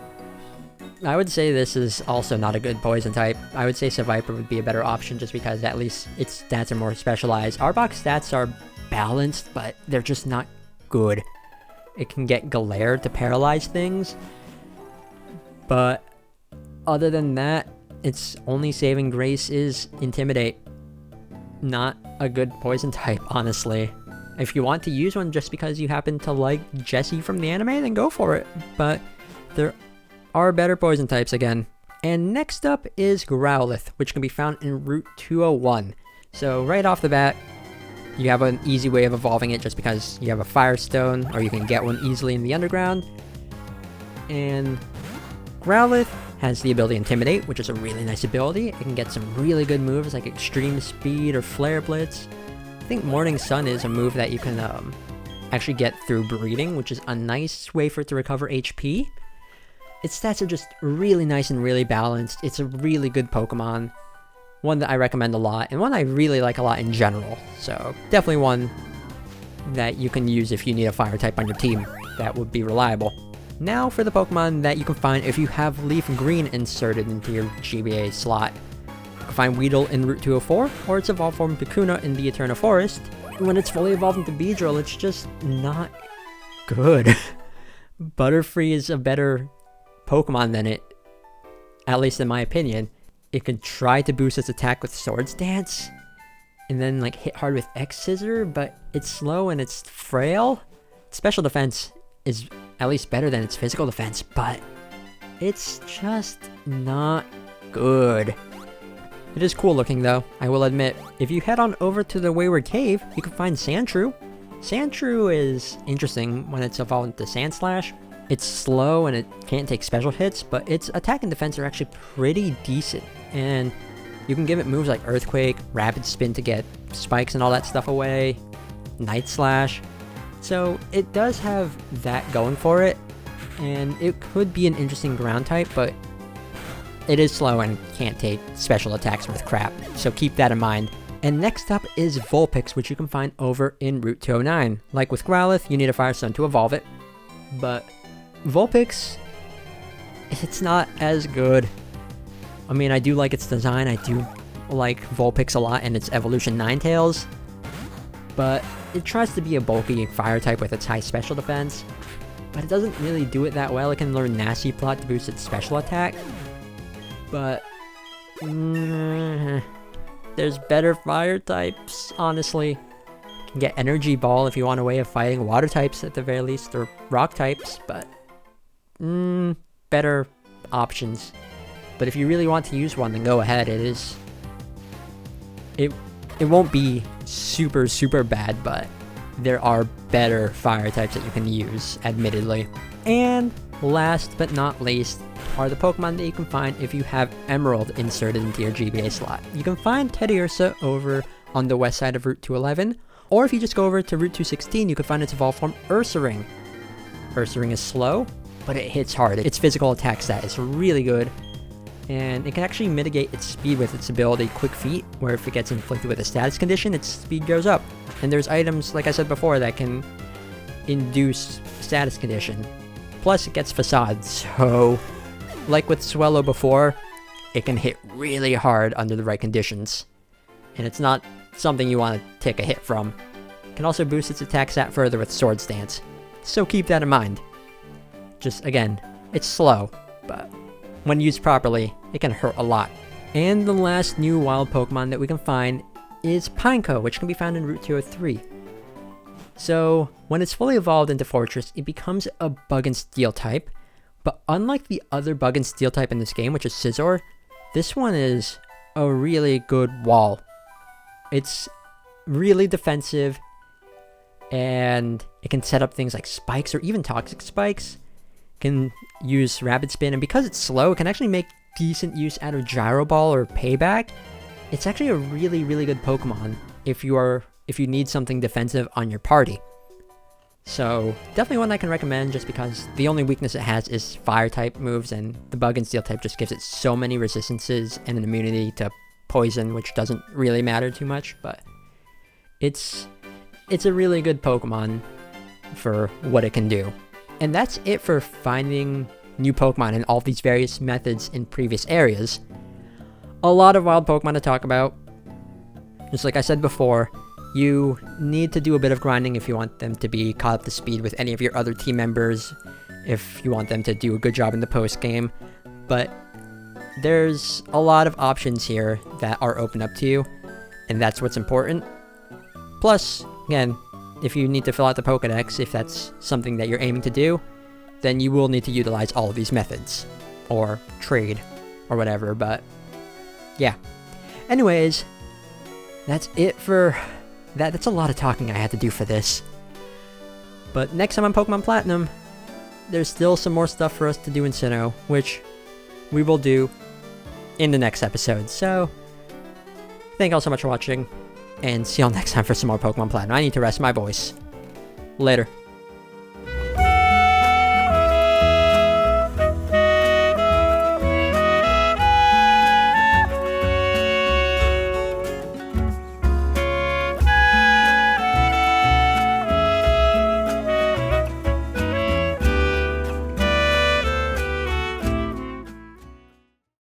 I would say this is also not a good poison type. I would say Seviper would be a better option just because at least its stats are more specialized. Arbok's stats are balanced, but they're just not good. It can get Galare to paralyze things, but other than that, its only saving grace is Intimidate. Not a good poison type, honestly. If you want to use one just because you happen to like Jessie from the anime, then go for it. But there are better poison types again. And next up is Growlithe, which can be found in Route 201. So right off the bat, you have an easy way of evolving it just because you have a Firestone, or you can get one easily in the underground. And Growlithe has the ability Intimidate, which is a really nice ability. It can get some really good moves like Extreme Speed or Flare Blitz. I think Morning Sun is a move that you can actually get through breeding, which is a nice way for it to recover HP. Its stats are just really nice and really balanced. It's a really good Pokemon. One that I recommend a lot, and one I really like a lot in general. So definitely one that you can use if you need a fire type on your team that would be reliable. Now for the Pokemon that you can find if you have Leaf Green inserted into your GBA slot. You can find Weedle in Route 204, or its evolved form Kakuna in the Eternal Forest. When it's fully evolved into Beedrill, it's just not good. Butterfree is a better Pokemon than it, at least in my opinion. It can try to boost its attack with Swords Dance, and then like hit hard with X-Scissor, but it's slow and it's frail. Special defense is at least better than its physical defense, but it's just not good. It is cool looking though, I will admit. If you head on over to the Wayward Cave, you can find Sandshrew. Sandshrew is interesting when it's evolved into Sandslash. It's slow and it can't take special hits, but its attack and defense are actually pretty decent. And you can give it moves like Earthquake, Rapid Spin to get spikes and all that stuff away, Night Slash. So it does have that going for it, and it could be an interesting ground type, but it is slow and can't take special attacks with crap, so keep that in mind. And next up is Vulpix, which you can find over in Route 209. Like with Growlithe, you need a Firestone to evolve it, but Vulpix, it's not as good. I mean, I do like its design, I do like Vulpix a lot and its evolution Ninetales, but it tries to be a bulky fire type with its high special defense, but it doesn't really do it that well. It can learn Nasty Plot to boost its special attack, but there's better fire types, honestly. You can get Energy Ball if you want a way of fighting water types at the very least, or rock types, but better options. But if you really want to use one, then go ahead. It it won't be super, super bad, but there are better fire types that you can use, admittedly. And last but not least are the Pokemon that you can find if you have Emerald inserted into your GBA slot. You can find Teddiursa over on the west side of Route 211, or if you just go over to Route 216, you can find its evolved form, Ursaring. Ursaring is slow, but it hits hard. Its physical attack stat is really good, and it can actually mitigate its speed with its ability Quick Feet, where if it gets inflicted with a status condition, its speed goes up. And there's items, like I said before, that can induce status condition. Plus, it gets Facade, so like with Swellow before, it can hit really hard under the right conditions. And it's not something you want to take a hit from. It can also boost its attack stat further with Sword Stance, so keep that in mind. Just, again, it's slow, but when used properly, it can hurt a lot. And the last new wild Pokemon that we can find is Pineco, which can be found in Route 203. So, when it's fully evolved into Fortress, it becomes a Bug and Steel type, but unlike the other Bug and Steel type in this game, which is Scizor, this one is a really good wall. It's really defensive, and it can set up things like spikes or even toxic spikes. It can use Rapid Spin, and because it's slow, it can actually make decent use out of Gyro Ball or Payback. It's actually a really, really good Pokemon if you need something defensive on your party. So definitely one I can recommend, just because the only weakness it has is fire type moves, and the Bug and Steel type just gives it so many resistances and an immunity to poison, which doesn't really matter too much, but it's a really good Pokemon for what it can do. And that's it for finding new Pokemon in all these various methods in previous areas. A lot of wild Pokemon to talk about. Just like I said before, you need to do a bit of grinding if you want them to be caught up to speed with any of your other team members, if you want them to do a good job in the post game, but there's a lot of options here that are open up to you, and that's what's important. Plus, again, if you need to fill out the Pokedex, if that's something that you're aiming to do, then you will need to utilize all of these methods, or trade, or whatever, but yeah. Anyways, that's it for that. That's a lot of talking I had to do for this. But next time on Pokemon Platinum, there's still some more stuff for us to do in Sinnoh, which we will do in the next episode. So, thank you all so much for watching, and see y'all next time for some more Pokemon Platinum. I need to rest my voice. Later.